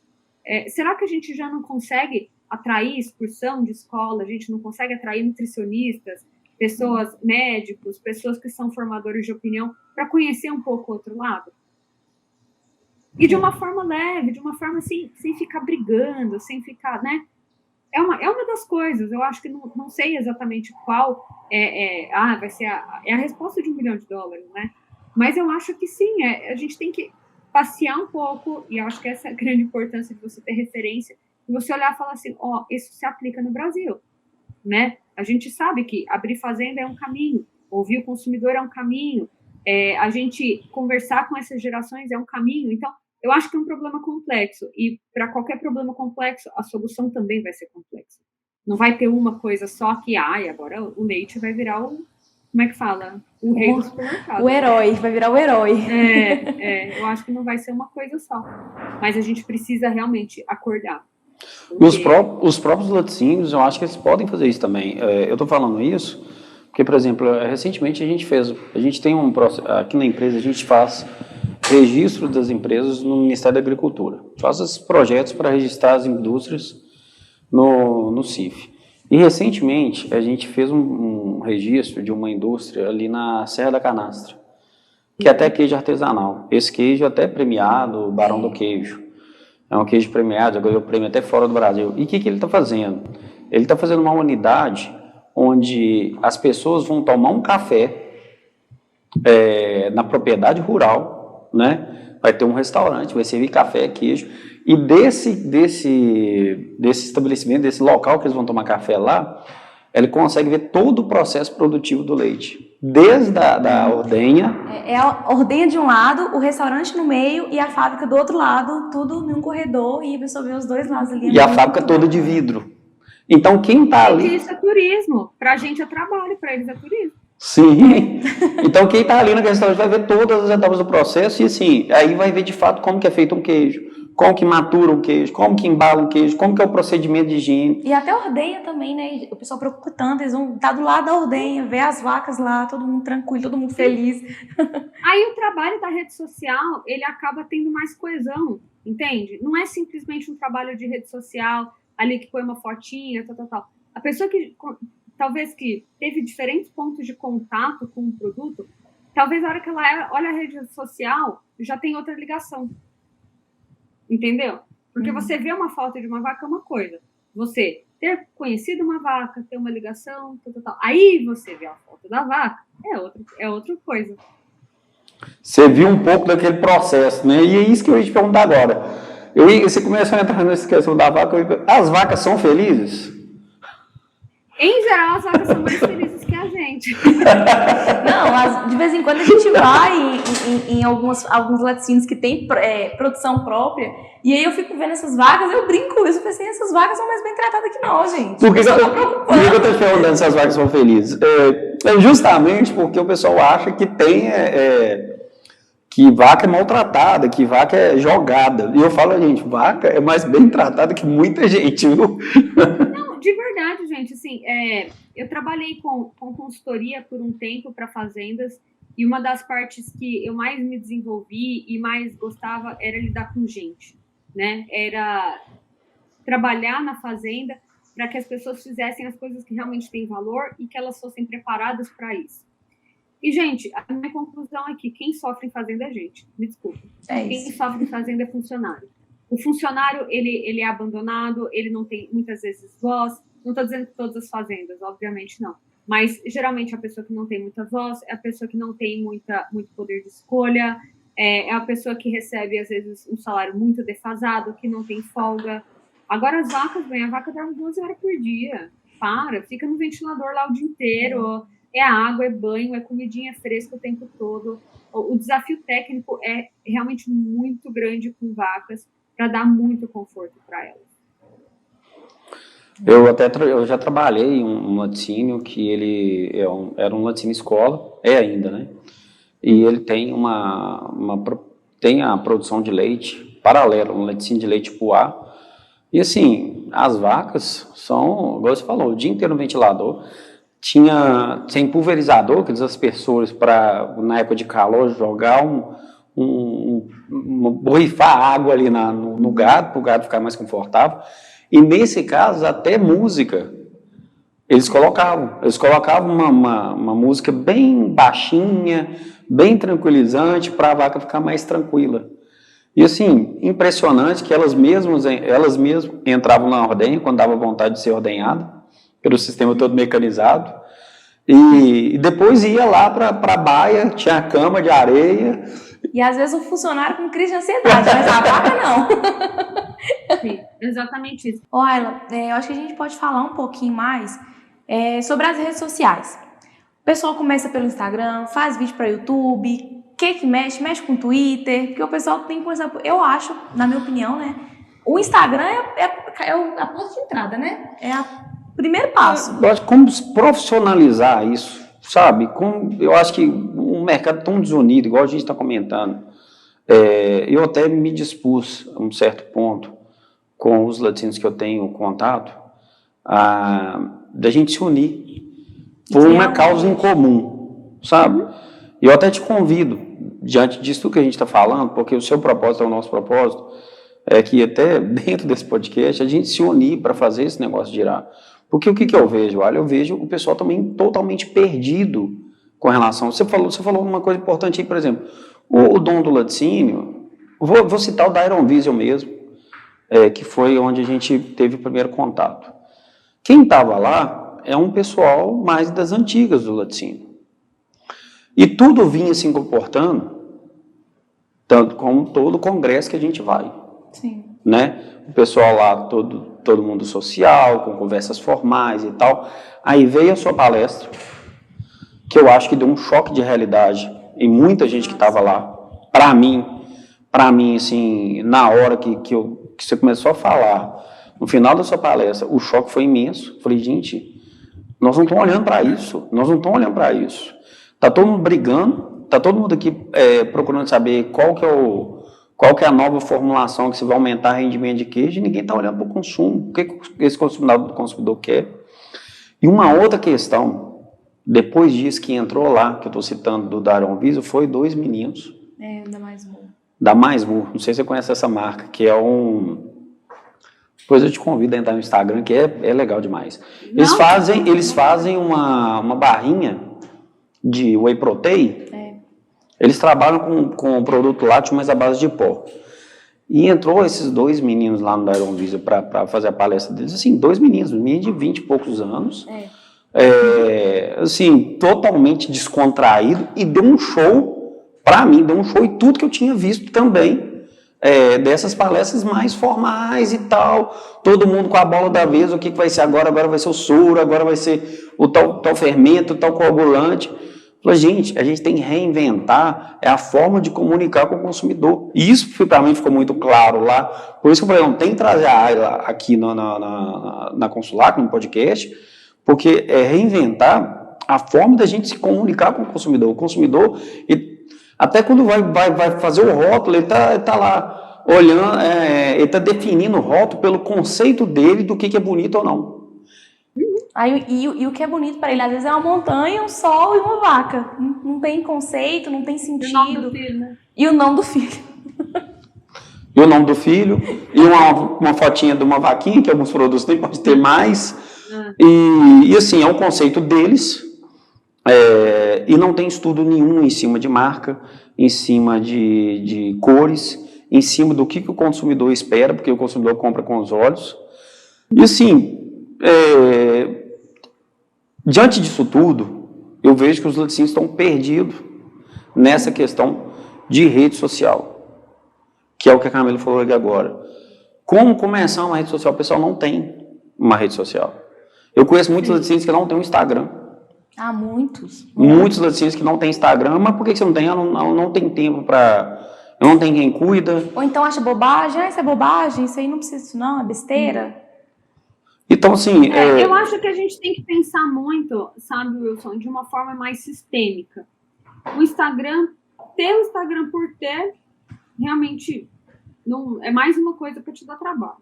será que a gente já não consegue atrair excursão de escola, a gente não consegue atrair nutricionistas, pessoas, médicos, pessoas que são formadores de opinião, para conhecer um pouco o outro lado? E de uma forma leve, de uma forma assim, sem ficar brigando, sem ficar, né? É uma das coisas, eu acho que não sei exatamente qual vai ser a resposta de $1 bilhão, né? Mas eu acho que sim, a gente tem que passear um pouco, e eu acho que essa é a grande importância de você ter referência, e você olhar e falar assim, isso se aplica no Brasil, né? A gente sabe que abrir fazenda é um caminho, ouvir o consumidor é um caminho, a gente conversar com essas gerações é um caminho, então eu acho que é um problema complexo, e para qualquer problema complexo, a solução também vai ser complexa. Não vai ter uma coisa só que, agora o leite vai virar como é que fala? O rei do supermercado. O herói, vai virar o herói. Eu acho que não vai ser uma coisa só. Mas a gente precisa realmente acordar. Porque... Os próprios laticínios, eu acho que eles podem fazer isso também. Eu estou falando isso porque, por exemplo, recentemente a gente tem um processo, aqui na empresa a gente faz registro das empresas no Ministério da Agricultura. Faz esses projetos para registrar as indústrias no CIF. E recentemente a gente fez um registro de uma indústria ali na Serra da Canastra, que é até queijo artesanal. Esse queijo é até premiado, o Barão do Queijo. É um queijo premiado, já ganhou prêmio até fora do Brasil. E o que ele está fazendo? Ele está fazendo uma unidade onde as pessoas vão tomar um café na propriedade rural, né? Vai ter um restaurante, vai servir café, queijo, e desse estabelecimento, desse local que eles vão tomar café lá, ele consegue ver todo o processo produtivo do leite, desde a ordenha. É a ordenha de um lado, o restaurante no meio e a fábrica do outro lado, tudo num corredor, e a pessoa vê os dois lados ali. E a fábrica toda de vidro. Então quem está ali... Isso é turismo, para a gente é trabalho, para eles é turismo. Sim, então quem está ali no restaurante vai ver todas as etapas do processo e assim, aí vai ver de fato como que é feito um queijo, como que matura um queijo, como que embala um queijo, como que é o procedimento de higiene. E até a ordenha também, né? O pessoal preocupa tanto, eles vão estar do lado da ordenha, ver as vacas lá, todo mundo tranquilo, todo mundo feliz. Aí o trabalho da rede social, ele acaba tendo mais coesão, entende? Não é simplesmente um trabalho de rede social, ali que põe uma fotinha, tal. A pessoa que... talvez que teve diferentes pontos de contato com o produto, talvez na hora que ela olha a rede social, já tem outra ligação. Entendeu? Porque você vê uma foto de uma vaca é uma coisa. Você ter conhecido uma vaca, ter uma ligação, tal. Aí você vê a foto da vaca, é outra coisa. Você viu um pouco daquele processo, né? E é isso que eu ia te perguntar agora. Você começou a entrar nessa questão da vaca, as vacas são felizes? Em geral, as vacas são mais felizes que a gente. Não, de vez em quando a gente vai em alguns laticínios que tem produção própria, e aí eu fico vendo essas vacas, eu brinco isso, eu falei assim, essas vacas são mais bem tratadas que nós, gente. Por que eu estou te perguntando se as vacas são felizes? Justamente porque o pessoal acha que tem... que vaca é maltratada, que vaca é jogada. E eu falo, gente, vaca é mais bem tratada que muita gente, viu? Não, de verdade, gente, assim, eu trabalhei com consultoria por um tempo para fazendas, e uma das partes que eu mais me desenvolvi e mais gostava era lidar com gente, né? Era trabalhar na fazenda para que as pessoas fizessem as coisas que realmente têm valor e que elas fossem preparadas para isso. E, gente, a minha conclusão é que quem sofre em fazenda é gente. Me desculpa. Quem sofre em fazenda é funcionário. O funcionário, ele é abandonado, ele não tem, muitas vezes, voz. Não estou dizendo que todas as fazendas, obviamente não. Mas, geralmente, a pessoa que não tem muita voz é a pessoa que não tem muito poder de escolha, é a pessoa que recebe, às vezes, um salário muito defasado, que não tem folga. Agora, as vacas, a vaca dorme 12 horas por dia. Fica no ventilador lá o dia inteiro. É água, é banho, é comidinha fresca o tempo todo. O desafio técnico é realmente muito grande com vacas para dar muito conforto para elas. Eu já trabalhei em um laticínio que ele era um laticínio escola, é ainda, né? E ele tem tem a produção de leite paralela, um laticínio de leite Poá. E assim, as vacas são, igual você falou, o dia inteiro no ventilador. Tem pulverizador, aqueles aspersores para, na época de calor, jogar borrifar água ali no gado, para o gado ficar mais confortável. E nesse caso, até música, eles colocavam uma música bem baixinha, bem tranquilizante, para a vaca ficar mais tranquila. E assim, impressionante que elas mesmas entravam na ordenha, quando dava vontade de ser ordenhada, pelo sistema todo mecanizado, e depois ia lá para a baia, tinha a cama de areia. E às vezes o funcionário com crise de ansiedade, mas a vaca não. Sim, exatamente isso. Ayla, eu acho que a gente pode falar um pouquinho mais sobre as redes sociais. O pessoal começa pelo Instagram, faz vídeo para YouTube, que mexe com Twitter, porque o pessoal tem que começar... Eu acho, na minha opinião, né? O Instagram é a porta de entrada, né? É o primeiro passo. Eu acho que como profissionalizar isso, sabe? Eu acho que um mercado tão desunido, igual a gente está comentando, eu até me dispus, a um certo ponto, com os laticínios que eu tenho contato, da gente se unir por uma causa em comum, sabe? E eu até te convido, diante disso tudo que a gente está falando, porque o seu propósito é o nosso propósito, é que até dentro desse podcast a gente se unir para fazer esse negócio girar. Porque o que eu vejo? Olha, eu vejo o pessoal também totalmente perdido com relação... Você falou uma coisa importante aí, por exemplo, o dono do laticínio, vou citar o da Iron Vision mesmo, que foi onde a gente teve o primeiro contato. Quem estava lá é um pessoal mais das antigas do laticínio. E tudo vinha se comportando, tanto como todo congresso que a gente vai. Sim. Né? O pessoal lá, todo mundo social, com conversas formais e tal. Aí veio a sua palestra, que eu acho que deu um choque de realidade em muita gente que estava lá. Para mim, assim, na hora que você começou a falar, no final da sua palestra, o choque foi imenso. Falei, gente, nós não estamos olhando para isso. Está todo mundo brigando, está todo mundo aqui procurando saber qual que é a nova formulação que se vai aumentar o rendimento de queijo, e ninguém está olhando para o consumo, o que esse consumidor quer. E uma outra questão, depois disso que entrou lá, que eu estou citando do Daron Viso, foi 2 meninos. Da Mais Mu. Da Mais Mu, não sei se você conhece essa marca, que é Depois eu te convido a entrar no Instagram, que é legal demais. Eles fazem uma barrinha de whey protein. Eles trabalham com um produto lácteo, mas à base de pó. E entrou esses 2 meninos lá no Iron Vision para fazer a palestra deles. Assim, 2 meninos de 20 e poucos anos. Assim, totalmente descontraído. E deu um show, para mim, deu um show e tudo que eu tinha visto também dessas palestras mais formais e tal, todo mundo com a bola da vez, o que vai ser agora? Agora vai ser o soro, agora vai ser o tal fermento, o tal coagulante. Falei, gente, a gente tem que reinventar a forma de comunicar com o consumidor. E isso, para mim, ficou muito claro lá. Por isso que eu falei, não tem que trazer a Ayla aqui na Consulac, no podcast, porque é reinventar a forma da gente se comunicar com o consumidor. O consumidor, até quando vai fazer o rótulo, ele tá lá olhando, ele está definindo o rótulo pelo conceito dele do que é bonito ou não. Aí, e o que é bonito para ele, às vezes, é uma montanha, um sol e uma vaca. Não tem conceito, não tem sentido. E o nome do filho, né? E o nome do filho. E o nome do filho, e uma fotinha de uma vaquinha, que alguns produtos nem pode ter mais. E assim, é um conceito deles, e não tem estudo nenhum em cima de marca, em cima de cores, em cima do que o consumidor espera, porque o consumidor compra com os olhos. E assim, diante disso tudo, eu vejo que os laticínios estão perdidos nessa questão de rede social, que é o que a Camila falou aqui agora. Como começar uma rede social? O pessoal não tem uma rede social. Eu conheço muitos laticínios que não têm um Instagram. Ah, muitos. Muitos laticínios que não têm Instagram, mas por que você não tem? Ela não tem tempo para... Não tem quem cuida. Ou então acha bobagem, isso é bobagem, isso aí não precisa disso não, é besteira. Então, assim... Eu acho que a gente tem que pensar muito, sabe, Wilson, de uma forma mais sistêmica. O Instagram, ter o Instagram por ter, realmente, não, é mais uma coisa para te dar trabalho.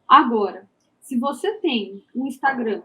Agora, se você tem um Instagram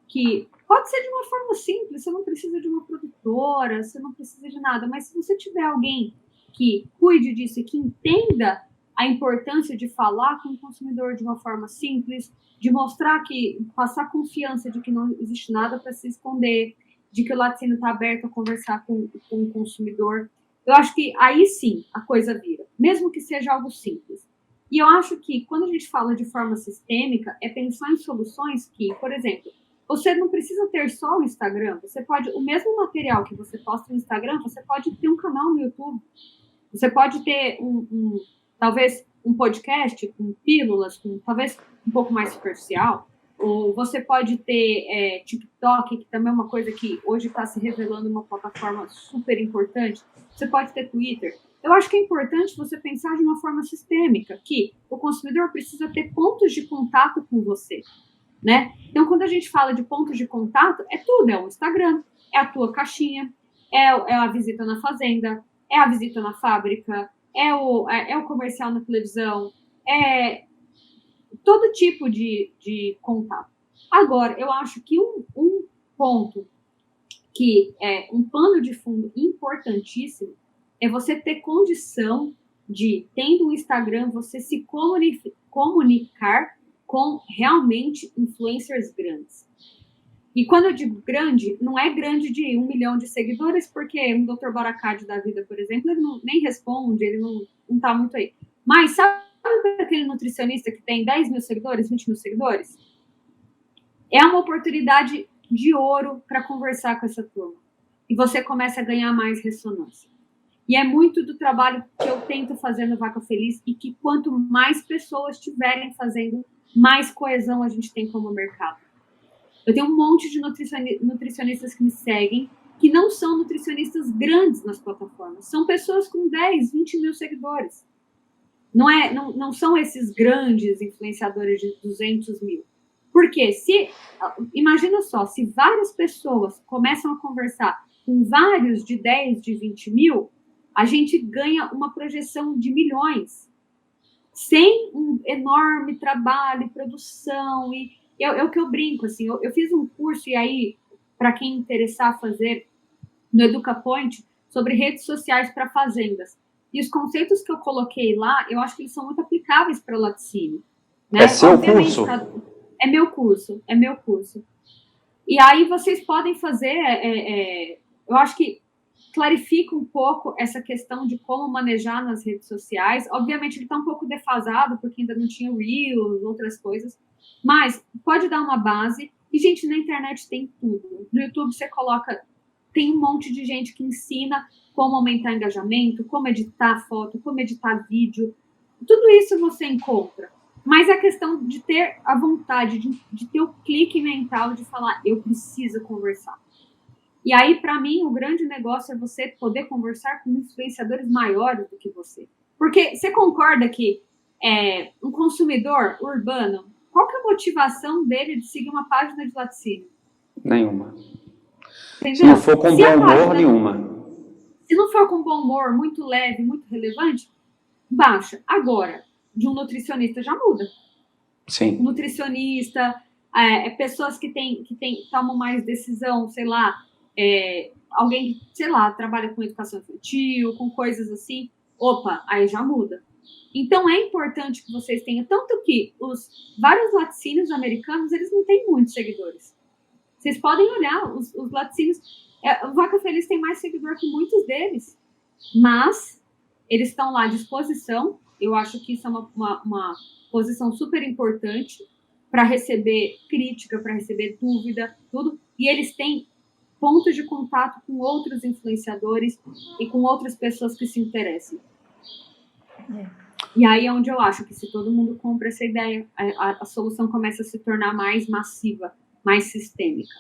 que pode ser de uma forma simples, você não precisa de uma produtora, você não precisa de nada, mas se você tiver alguém que cuide disso e que entenda a importância de falar com o consumidor de uma forma simples, de mostrar que, passar confiança de que não existe nada para se esconder, de que o laticínio está aberto a conversar com o consumidor, eu acho que aí sim a coisa vira, mesmo que seja algo simples. E eu acho que quando a gente fala de forma sistêmica, é pensar em soluções que, por exemplo, você não precisa ter só o Instagram, você pode, o mesmo material que você posta no Instagram, você pode ter um canal no YouTube, você pode ter talvez um podcast com pílulas, talvez um pouco mais superficial, ou você pode ter TikTok, que também é uma coisa que hoje está se revelando uma plataforma super importante, você pode ter Twitter. Eu acho que é importante você pensar de uma forma sistêmica, que o consumidor precisa ter pontos de contato com você, né? Então, quando a gente fala de pontos de contato, é tudo, é o Instagram, é a tua caixinha, é a visita na fazenda, é a visita na fábrica, é o comercial na televisão, é todo tipo de contato. Agora, eu acho que um ponto que é um pano de fundo importantíssimo é você ter condição de, tendo um Instagram, você se comunicar com realmente influencers grandes. E quando eu digo grande, não é grande de 1 milhão de seguidores, porque um Dr. Baracade da vida, por exemplo, ele nem responde, ele não tá muito aí. Mas sabe aquele nutricionista que tem 10 mil seguidores, 20 mil seguidores? É uma oportunidade de ouro para conversar com essa turma. E você começa a ganhar mais ressonância. E é muito do trabalho que eu tento fazer no Vaca Feliz e que quanto mais pessoas estiverem fazendo, mais coesão a gente tem como mercado. Eu tenho um monte de nutricionistas que me seguem, que não são nutricionistas grandes nas plataformas. São pessoas com 10, 20 mil seguidores. Não são esses grandes influenciadores de 200 mil. Porque imagina só, se várias pessoas começam a conversar com vários de 10, de 20 mil, a gente ganha uma projeção de milhões, sem um enorme trabalho e produção. E é o que eu brinco, assim, eu fiz um curso, e aí, para quem interessar fazer, no EducaPoint, sobre redes sociais para fazendas. E os conceitos que eu coloquei lá, eu acho que eles são muito aplicáveis para o laticínio. Né? É seu curso? É meu curso. E aí vocês podem fazer, eu acho que clarifica um pouco essa questão de como manejar nas redes sociais. Obviamente ele está um pouco defasado, porque ainda não tinha Reels, outras coisas, mas pode dar uma base. E, gente, na internet tem tudo. No YouTube você coloca, tem um monte de gente que ensina como aumentar engajamento, como editar foto, como editar vídeo. Tudo isso você encontra. Mas a questão de ter a vontade, de ter o clique mental de falar, eu preciso conversar. E aí, para mim, o grande negócio é você poder conversar com influenciadores maiores do que você. Porque você concorda que um consumidor urbano, qual que é a motivação dele de seguir uma página de laticínio? Nenhuma. Entendeu? Se não for com bom humor, nenhuma. Se não for com bom humor, muito leve, muito relevante, baixa. Agora, de um nutricionista já muda. Sim. Nutricionista, pessoas que tomam mais decisão, sei lá, alguém que, sei lá, trabalha com educação infantil, com coisas assim, opa, aí já muda. Então é importante que vocês tenham, tanto que os vários laticínios americanos, eles não têm muitos seguidores. Vocês podem olhar, os laticínios, o Vaca Feliz tem mais seguidor que muitos deles, mas eles estão lá à disposição. Eu acho que isso é uma posição super importante para receber crítica, para receber dúvida, tudo. E eles têm pontos de contato com outros influenciadores e com outras pessoas que se interessam. E aí é onde eu acho que se todo mundo compra essa ideia, a solução começa a se tornar mais massiva, mais sistêmica.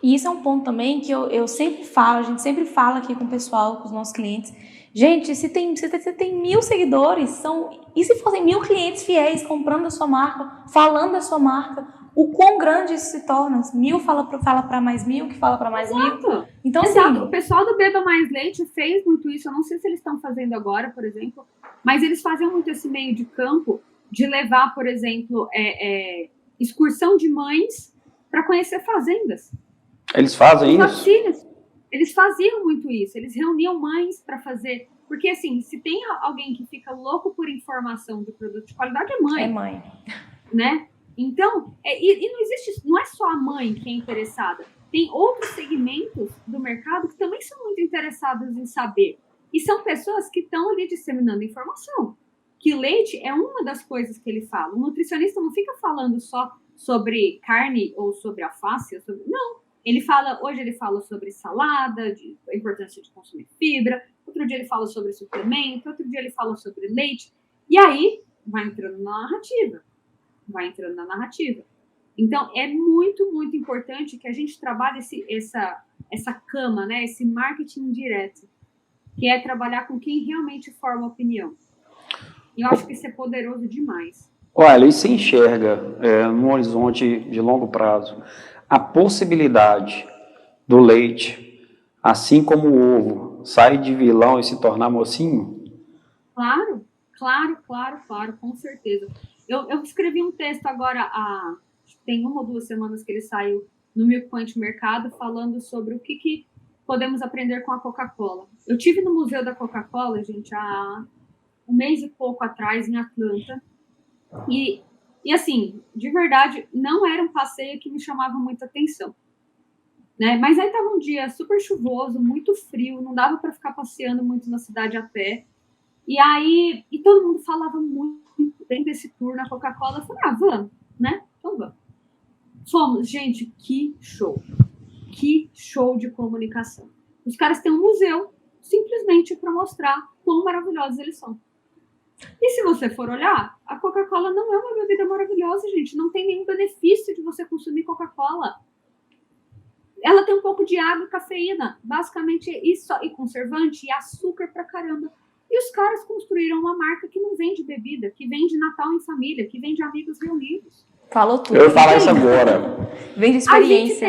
E isso é um ponto também que eu sempre falo, a gente sempre fala aqui com o pessoal, com os nossos clientes. Gente, se tem 1.000 seguidores, e se fossem 1.000 clientes fiéis comprando a sua marca, falando da sua marca, o quão grande isso se torna? 1.000 fala para mais 1.000, que fala para mais 1.000. Então, Exato. Assim, o pessoal do Beba Mais Leite fez muito isso. Eu não sei se eles estão fazendo agora, por exemplo, mas eles faziam muito esse meio de campo de levar, por exemplo, excursão de mães para conhecer fazendas. Eles fazem isso? Eles faziam muito isso. Eles reuniam mães para fazer. Porque, assim, se tem alguém que fica louco por informação de produto de qualidade, é mãe. É mãe. Né? Então, e não existe, não é só a mãe que é interessada. Tem outros segmentos do mercado que também são muito interessados em saber. E são pessoas que estão ali disseminando informação. Que leite é uma das coisas que ele fala. O nutricionista não fica falando só sobre carne ou sobre alface. Não. Hoje ele fala sobre salada, a importância de consumir fibra. Outro dia ele fala sobre suplemento. Outro dia ele fala sobre leite. E aí, vai entrando na narrativa. Então, é muito, muito importante que a gente trabalhe essa cama, né? Esse marketing direto, que é trabalhar com quem realmente forma opinião. E eu acho que isso é poderoso demais. Olha, e se enxerga num horizonte de longo prazo a possibilidade do leite, assim como o ovo, sair de vilão e se tornar mocinho? Claro, com certeza. Eu escrevi um texto agora, tem 1 ou 2 semanas que ele saiu no Milk Point Mercado, falando sobre o que podemos aprender com a Coca-Cola. Eu tive no Museu da Coca-Cola, gente, há 1 mês e pouco atrás, em Atlanta, e assim, de verdade, não era um passeio que me chamava muita atenção. Né? Mas aí estava um dia super chuvoso, muito frio, não dava para ficar passeando muito na cidade a pé. E todo mundo falava muito bem desse tour na Coca-Cola. Eu falei, vamos, né? Então vamos. Fomos, gente, que show. Que show de comunicação. Os caras têm um museu simplesmente para mostrar quão maravilhosos eles são. E se você for olhar, a Coca-Cola não é uma bebida maravilhosa, gente. Não tem nenhum benefício de você consumir Coca-Cola. Ela tem um pouco de água e cafeína. Basicamente isso, e conservante, e açúcar pra caramba. E os caras construíram uma marca que não vende bebida, que vende Natal em família, que vende amigos reunidos. Falou tudo. Eu ia falar isso agora. Vende experiência.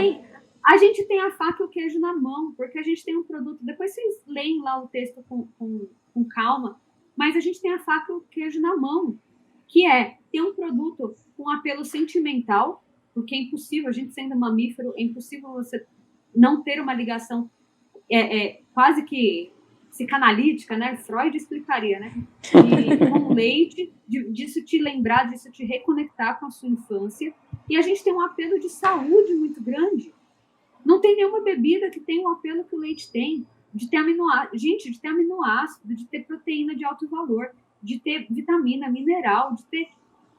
A gente tem a faca e o queijo na mão, porque a gente tem um produto. Depois vocês leem lá o texto com calma, mas a gente tem a faca e o queijo na mão, que ter um produto com apelo sentimental, porque é impossível, a gente sendo mamífero, é impossível você não ter uma ligação quase que psicanalítica, né? Freud explicaria, né? Com leite, disso te lembrar, disso te reconectar com a sua infância. E a gente tem um apelo de saúde muito grande. Não tem nenhuma bebida que tenha o apelo que o leite tem, de ter aminoácido, de ter proteína de alto valor, de ter vitamina, mineral, de ter,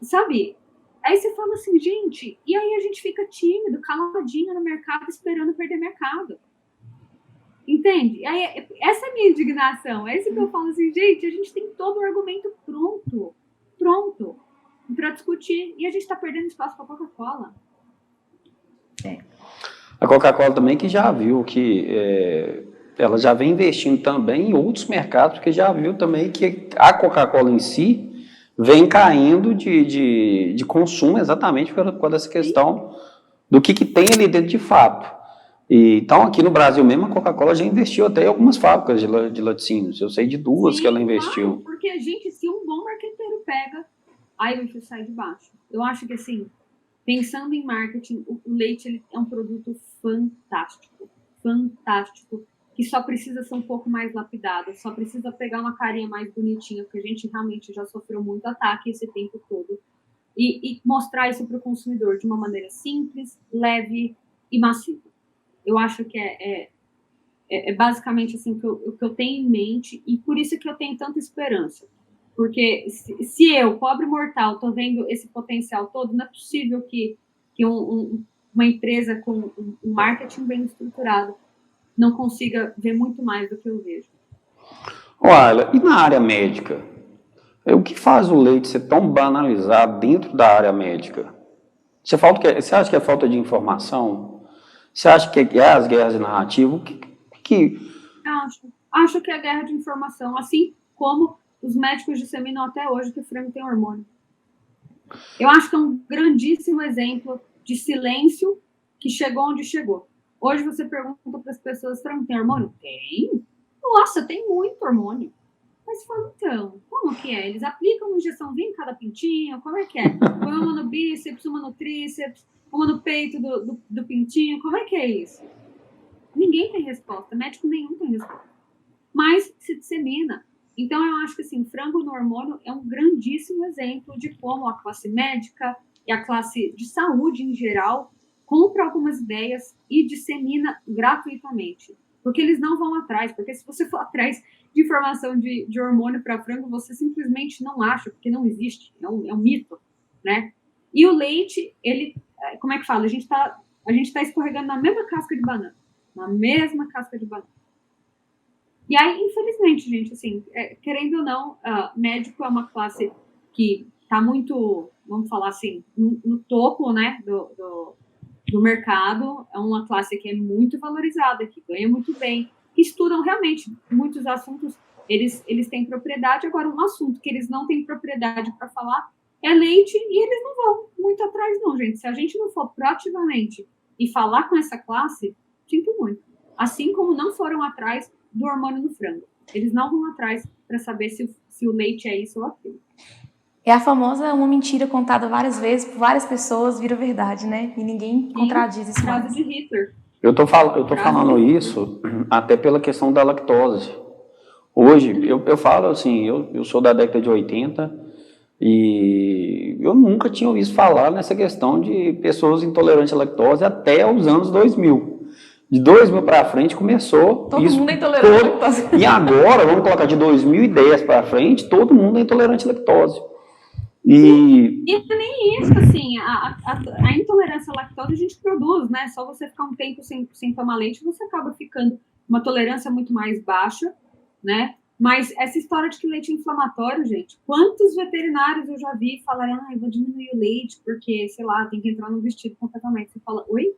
sabe? Aí você fala assim, gente, e aí a gente fica tímido, caladinho no mercado, esperando perder mercado. Entende? Aí, essa é a minha indignação. É isso que eu falo assim, gente, a gente tem todo o argumento pronto. para discutir. E a gente está perdendo espaço para a Coca-Cola. A Coca-Cola também que já viu que ela já vem investindo também em outros mercados, porque já viu também que a Coca-Cola em si vem caindo de consumo exatamente por causa dessa questão do que tem ali dentro de fato. Então, aqui no Brasil mesmo, a Coca-Cola já investiu até em algumas fábricas de laticínios. Eu sei de duas que ela investiu. Claro, porque, gente, se um bom marqueteiro pega, aí o bicho sai de baixo. Eu acho que, assim, pensando em marketing, o leite ele é um produto fantástico, que só precisa ser um pouco mais lapidado, só precisa pegar uma carinha mais bonitinha, porque a gente realmente já sofreu muito ataque esse tempo todo, e mostrar isso para o consumidor de uma maneira simples, leve e massiva. Eu acho que é basicamente assim o que eu tenho em mente, e por isso que eu tenho tanta esperança. Porque se eu, pobre mortal, estou vendo esse potencial todo, não é possível que uma empresa com um marketing bem estruturado não consiga ver muito mais do que eu vejo. Olha, e na área médica? O que faz o leite ser tão banalizado dentro da área médica? Você acha que é falta de informação? Você acha que é as guerras de narrativa? Acho que é a guerra de informação, assim como os médicos disseminam até hoje que o frango tem hormônio. Eu acho que é um grandíssimo exemplo de silêncio que chegou onde chegou. Hoje você pergunta para as pessoas, frango tem hormônio? Tem. Nossa, tem muito hormônio. Mas fala, então, como que é? Eles aplicam uma injeçãozinha em cada pintinho? Como é que é? Põe uma no bíceps, uma no tríceps, uma no peito do pintinho? Como é que é isso? Ninguém tem resposta. Médico nenhum tem resposta. Mas se dissemina. Então, eu acho que assim, frango no hormônio é um grandíssimo exemplo de como a classe médica e a classe de saúde em geral compra algumas ideias e dissemina gratuitamente. Porque eles não vão atrás. Porque se você for atrás de informação de hormônio para frango, você simplesmente não acha, porque não existe. É um mito, né? E o leite, ele, como é que fala? A gente tá escorregando na mesma casca de banana. Na mesma casca de banana. E aí, infelizmente, gente, assim, querendo ou não, médico é uma classe que está muito, vamos falar assim, no topo, né, do mercado. É uma classe que é muito valorizada, que ganha muito bem, que estudam realmente muitos assuntos. Eles têm propriedade. Agora, um assunto que eles não têm propriedade para falar é leite, e eles não vão muito atrás, não, gente. Se a gente não for proativamente e falar com essa classe, sinto muito. Assim como não foram atrás do hormônio no frango. Eles não vão atrás para saber se o leite é isso ou aquilo. É a famosa uma mentira contada várias vezes por várias pessoas vira verdade, né? E ninguém contradiz isso mais. Frase de Hitler. Eu tô falando isso até pela questão da lactose. Hoje, eu falo assim, eu sou da década de 80 e eu nunca tinha ouvido falar nessa questão de pessoas intolerantes à lactose até os anos 2000. De 2000 para frente começou. Todo mundo é intolerante à lactose. E agora, vamos colocar de 2010 para frente, todo mundo é intolerante à lactose. E nem isso, assim, a intolerância à lactose a gente produz, né? Só você ficar um tempo sem tomar leite, você acaba ficando uma tolerância muito mais baixa, né? Mas essa história de que leite é inflamatório, gente, quantos veterinários eu já vi falarem, eu vou diminuir o leite porque, sei lá, tem que entrar no vestido completamente. Você fala, oi?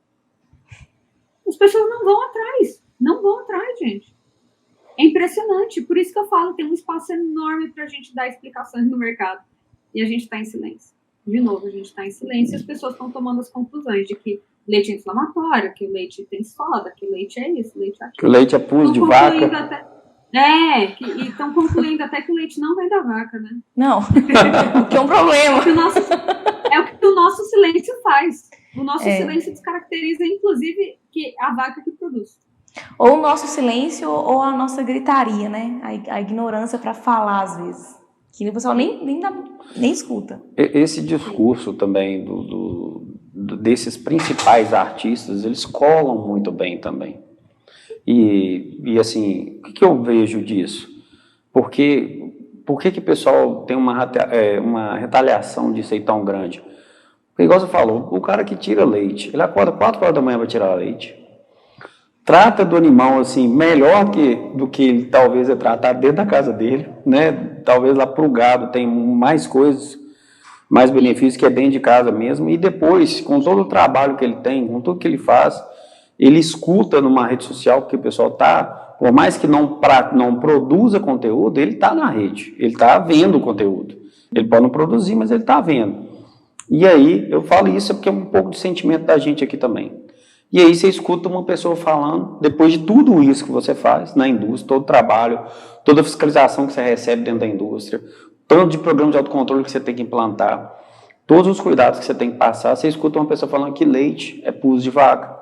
As pessoas não vão atrás, gente. É impressionante, por isso que eu falo, tem um espaço enorme para a gente dar explicações no mercado. E a gente está em silêncio. De novo, a gente está em silêncio e as pessoas estão tomando as conclusões de que leite é inflamatório, que o leite tem soda, que o leite é isso, leite é aquilo. Que o leite é pus de vaca. E estão concluindo até que o leite não vem da vaca, né? Não, que é um problema. É o que o nosso silêncio faz. O nosso silêncio descaracteriza, inclusive, que a vaca que produz. Ou o nosso silêncio ou a nossa gritaria, né? A ignorância para falar, às vezes. Que o pessoal nem escuta. Esse discurso também desses principais artistas, eles colam muito bem também. E assim, o que eu vejo disso? Por que o pessoal tem uma retaliação disso aí tão grande? Porque, igual você falou, o cara que tira leite, ele acorda 4 horas da manhã para tirar leite, trata do animal assim, melhor do que ele talvez é tratado dentro da casa dele, né? Talvez lá pro gado tem mais coisas. mais benefício que é dentro de casa mesmo, e depois, com todo o trabalho que ele tem, com tudo que ele faz, ele escuta numa rede social, porque o pessoal está, por mais que não produza conteúdo, ele está na rede, ele está vendo o conteúdo. Ele pode não produzir, mas ele está vendo. E aí, eu falo isso porque é um pouco de sentimento da gente aqui também. E aí você escuta uma pessoa falando, depois de tudo isso que você faz na indústria, todo o trabalho, toda a fiscalização que você recebe dentro da indústria, tanto de programa de autocontrole que você tem que implantar, todos os cuidados que você tem que passar, você escuta uma pessoa falando que leite é pus de vaca,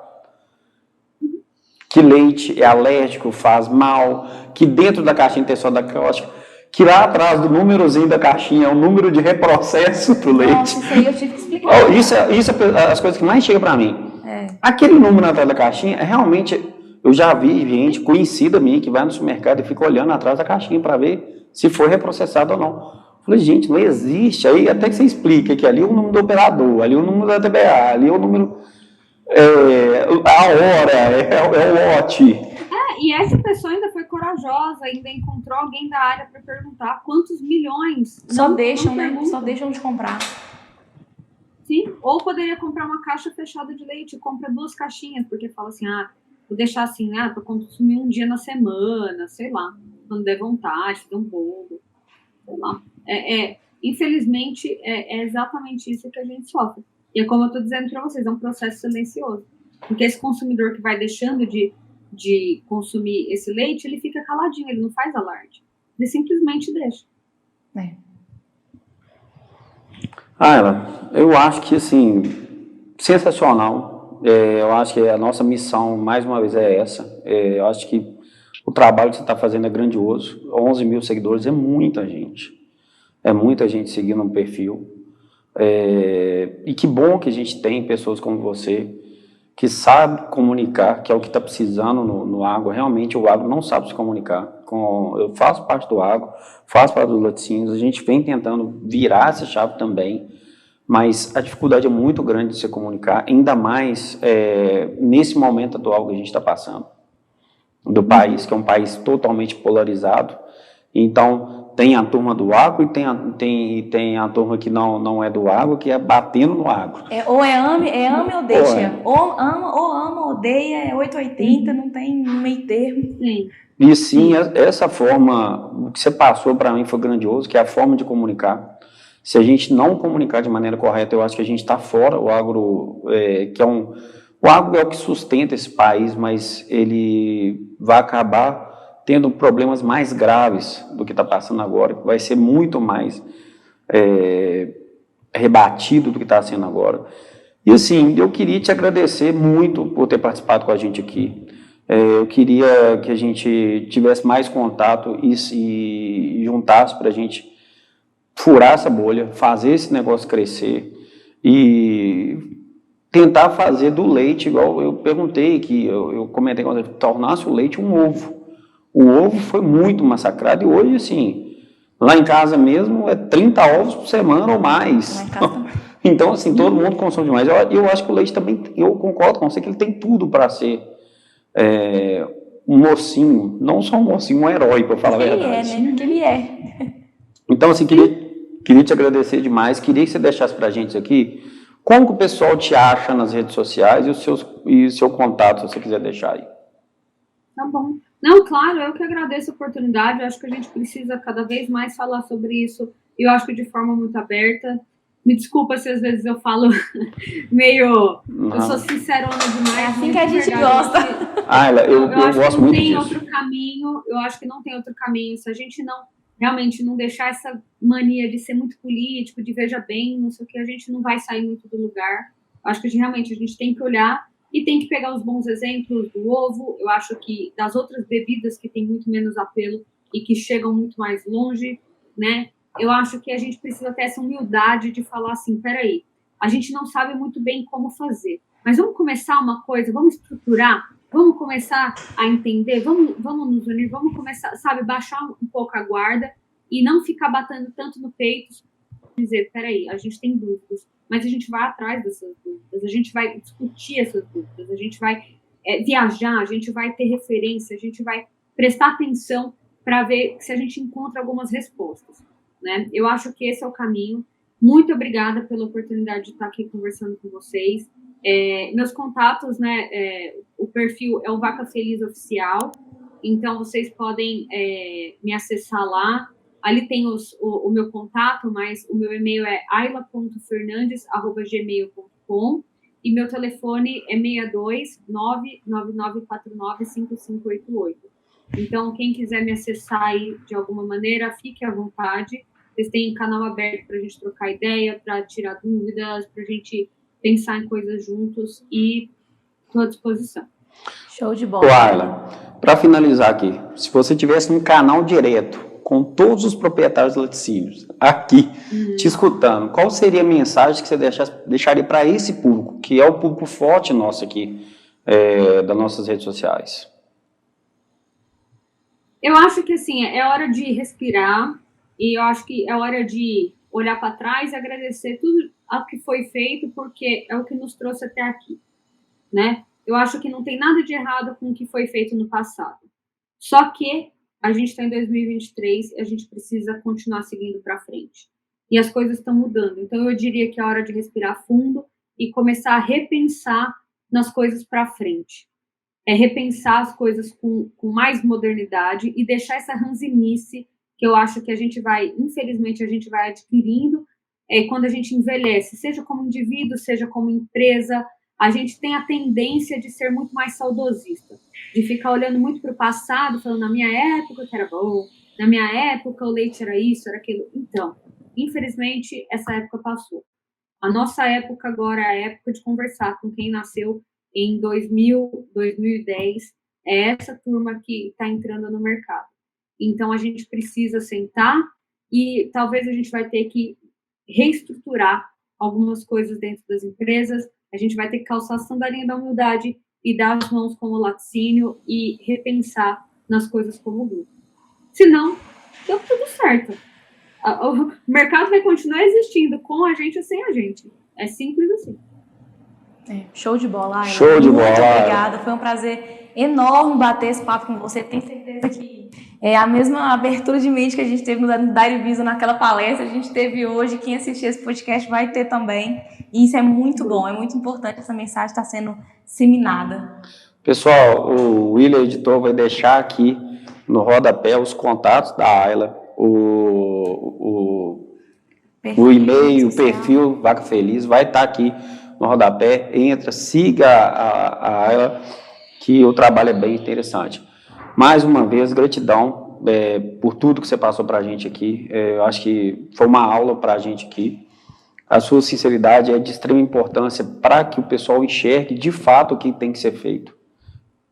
que leite é alérgico, faz mal, que dentro da caixinha tem soda cáustica, que lá atrás do númerozinho da caixinha é o número de reprocesso do leite. Nossa, isso aí eu tive que explicar. Isso é as coisas que mais chegam para mim. Aquele número atrás da caixinha, realmente, eu já vi gente conhecida minha que vai no supermercado e fica olhando atrás da caixinha para ver se foi reprocessado ou não. Falei, gente, não existe. Aí até que você explica que ali é o número do operador, ali é o número da TBA, ali é o número, a hora, é o lote. E essa pessoa ainda foi corajosa, ainda encontrou alguém da área para perguntar quantos milhões. Só deixam, né? Só deixam de comprar. Sim, ou poderia comprar uma caixa fechada de leite, compra 2 caixinhas, porque fala assim, vou deixar assim, para consumir um dia na semana, sei lá, quando der vontade, fazer um bolo, sei lá. Infelizmente, é exatamente isso que a gente sofre. E é como eu estou dizendo para vocês, é um processo silencioso. Porque esse consumidor que vai deixando de consumir esse leite, ele fica caladinho, ele não faz alarde. Ele simplesmente deixa. Eu acho que, assim, sensacional. Eu acho que a nossa missão, mais uma vez, é essa. Eu acho que o trabalho que você está fazendo é grandioso. 11 mil seguidores é muita gente. É muita gente seguindo um perfil. E que bom que a gente tem pessoas como você, que sabe comunicar, que é o que está precisando no agro. Realmente o agro não sabe se comunicar. Eu faço parte do agro, faço parte dos laticínios, a gente vem tentando virar essa chave também, mas a dificuldade é muito grande de se comunicar, ainda mais nesse momento atual que a gente está passando, do país, que é um país totalmente polarizado. Então, tem a turma do agro e tem a turma que não é do agro, que é batendo no agro. Ou ame ou deixa. Ou ama, odeia, é 880, não tem meio termo. Sim. E sim, essa forma, o que você passou para mim foi grandioso, que é a forma de comunicar. Se a gente não comunicar de maneira correta, eu acho que a gente está fora. O agro, o agro é o que sustenta esse país, mas ele vai acabar tendo problemas mais graves do que está passando agora, que vai ser muito mais rebatido do que está sendo agora. E assim, eu queria te agradecer muito por ter participado com a gente aqui. Eu queria que a gente tivesse mais contato e juntasse para a gente furar essa bolha, fazer esse negócio crescer e tentar fazer do leite, igual eu perguntei, que eu comentei, quando tornasse o leite um ovo. O ovo foi muito massacrado e hoje, assim, lá em casa mesmo é 30 ovos por semana ou mais. Então, assim, todo mundo consome demais. Eu acho que o leite também, eu concordo com você que ele tem tudo para ser um mocinho, não só um mocinho, um herói, para falar a verdade. Ele é, né? Que ele é. Então, assim, queria te agradecer demais, queria que você deixasse para a gente aqui, como que o pessoal te acha nas redes sociais e o seu contato, se você quiser deixar aí. Tá bom. Não, claro, eu que agradeço a oportunidade, eu acho que a gente precisa cada vez mais falar sobre isso, e eu acho que de forma muito aberta. Me desculpa se às vezes eu falo meio... Não. Eu sou sincerona demais. É assim que a gente gosta. Eu gosto muito disso. Eu acho que não tem outro caminho. Se a gente realmente não deixar essa mania de ser muito político, de veja bem, não sei o que, a gente não vai sair muito do lugar. Eu acho que realmente a gente tem que olhar e tem que pegar os bons exemplos do ovo. Eu acho que das outras bebidas que têm muito menos apelo e que chegam muito mais longe, né? Eu acho que a gente precisa ter essa humildade de falar assim, peraí, a gente não sabe muito bem como fazer, mas vamos começar uma coisa, vamos estruturar, vamos começar a entender, vamos nos unir, vamos começar, sabe, baixar um pouco a guarda e não ficar batendo tanto no peito, dizer, peraí, a gente tem dúvidas, mas a gente vai atrás dessas dúvidas, a gente vai discutir essas dúvidas, a gente vai viajar, a gente vai ter referência, a gente vai prestar atenção para ver se a gente encontra algumas respostas. Né? Eu acho que esse é o caminho Muito obrigada pela oportunidade de estar aqui conversando com vocês. Meus contatos, né, o perfil é o Vaca Feliz Oficial, então vocês podem me acessar lá. Ali tem o meu contato, mas o meu e-mail é aila.fernandes@gmail.com e meu telefone é 62 99949 5588. Então, quem quiser me acessar aí de alguma maneira, fique à vontade. Vocês têm canal aberto para a gente trocar ideia, para tirar dúvidas, para a gente pensar em coisas juntos e estou à disposição. Show de bola. Ayla, para finalizar aqui, se você tivesse um canal direto com todos os proprietários de laticínios aqui, te escutando, qual seria a mensagem que você deixaria para esse público, que é o público forte nosso aqui, das nossas redes sociais? Eu acho que, assim, é hora de respirar e eu acho que é hora de olhar para trás e agradecer tudo o que foi feito, porque é o que nos trouxe até aqui, né? Eu acho que não tem nada de errado com o que foi feito no passado. Só que a gente está em 2023 e a gente precisa continuar seguindo para frente. E as coisas estão mudando. Então, eu diria que é hora de respirar fundo e começar a repensar nas coisas para frente. Repensar as coisas com mais modernidade e deixar essa ranzinice que eu acho que a gente vai, infelizmente, a gente vai adquirindo quando a gente envelhece, seja como indivíduo, seja como empresa. A gente tem a tendência de ser muito mais saudosista, de ficar olhando muito para o passado, falando, na minha época que era bom, na minha época o leite era isso, era aquilo. Então, infelizmente, essa época passou. A nossa época agora é a época de conversar com quem nasceu em 2000, 2010, é essa turma que está entrando no mercado. Então, a gente precisa sentar e talvez a gente vai ter que reestruturar algumas coisas dentro das empresas, a gente vai ter que calçar a sandalinha da humildade e dar as mãos como laticínio e repensar nas coisas como grupo. Senão, deu tudo certo. O mercado vai continuar existindo com a gente ou sem a gente. É simples assim. Show de bola, Ayla. Show de bola. Muito obrigada. Foi um prazer enorme bater esse papo com você. Tenho certeza que a mesma abertura de mente que a gente teve no Dairy Vision naquela palestra, a gente teve hoje. Quem assistir esse podcast vai ter também. E isso é muito bom, é muito importante. Essa mensagem está sendo disseminada. Pessoal, o William, editor, vai deixar aqui no rodapé os contatos da Ayla, o e-mail, o perfil Vaca Feliz, vai estar aqui no rodapé. Entra, siga a Ayla, que o trabalho é bem interessante. Mais uma vez, gratidão por tudo que você passou para a gente aqui. Eu acho que foi uma aula para a gente aqui. A sua sinceridade é de extrema importância para que o pessoal enxergue de fato o que tem que ser feito.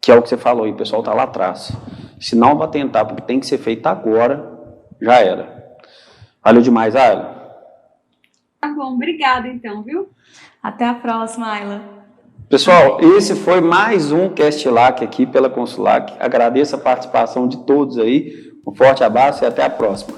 Que é o que você falou, e o pessoal está lá atrás. Se não vai tentar, porque tem que ser feito agora, já era. Valeu demais, Ayla. Tá bom, obrigada então, viu? Até a próxima, Ayla. Pessoal, esse foi mais um Castlac aqui pela Consulac. Agradeço a participação de todos aí. Um forte abraço e até a próxima.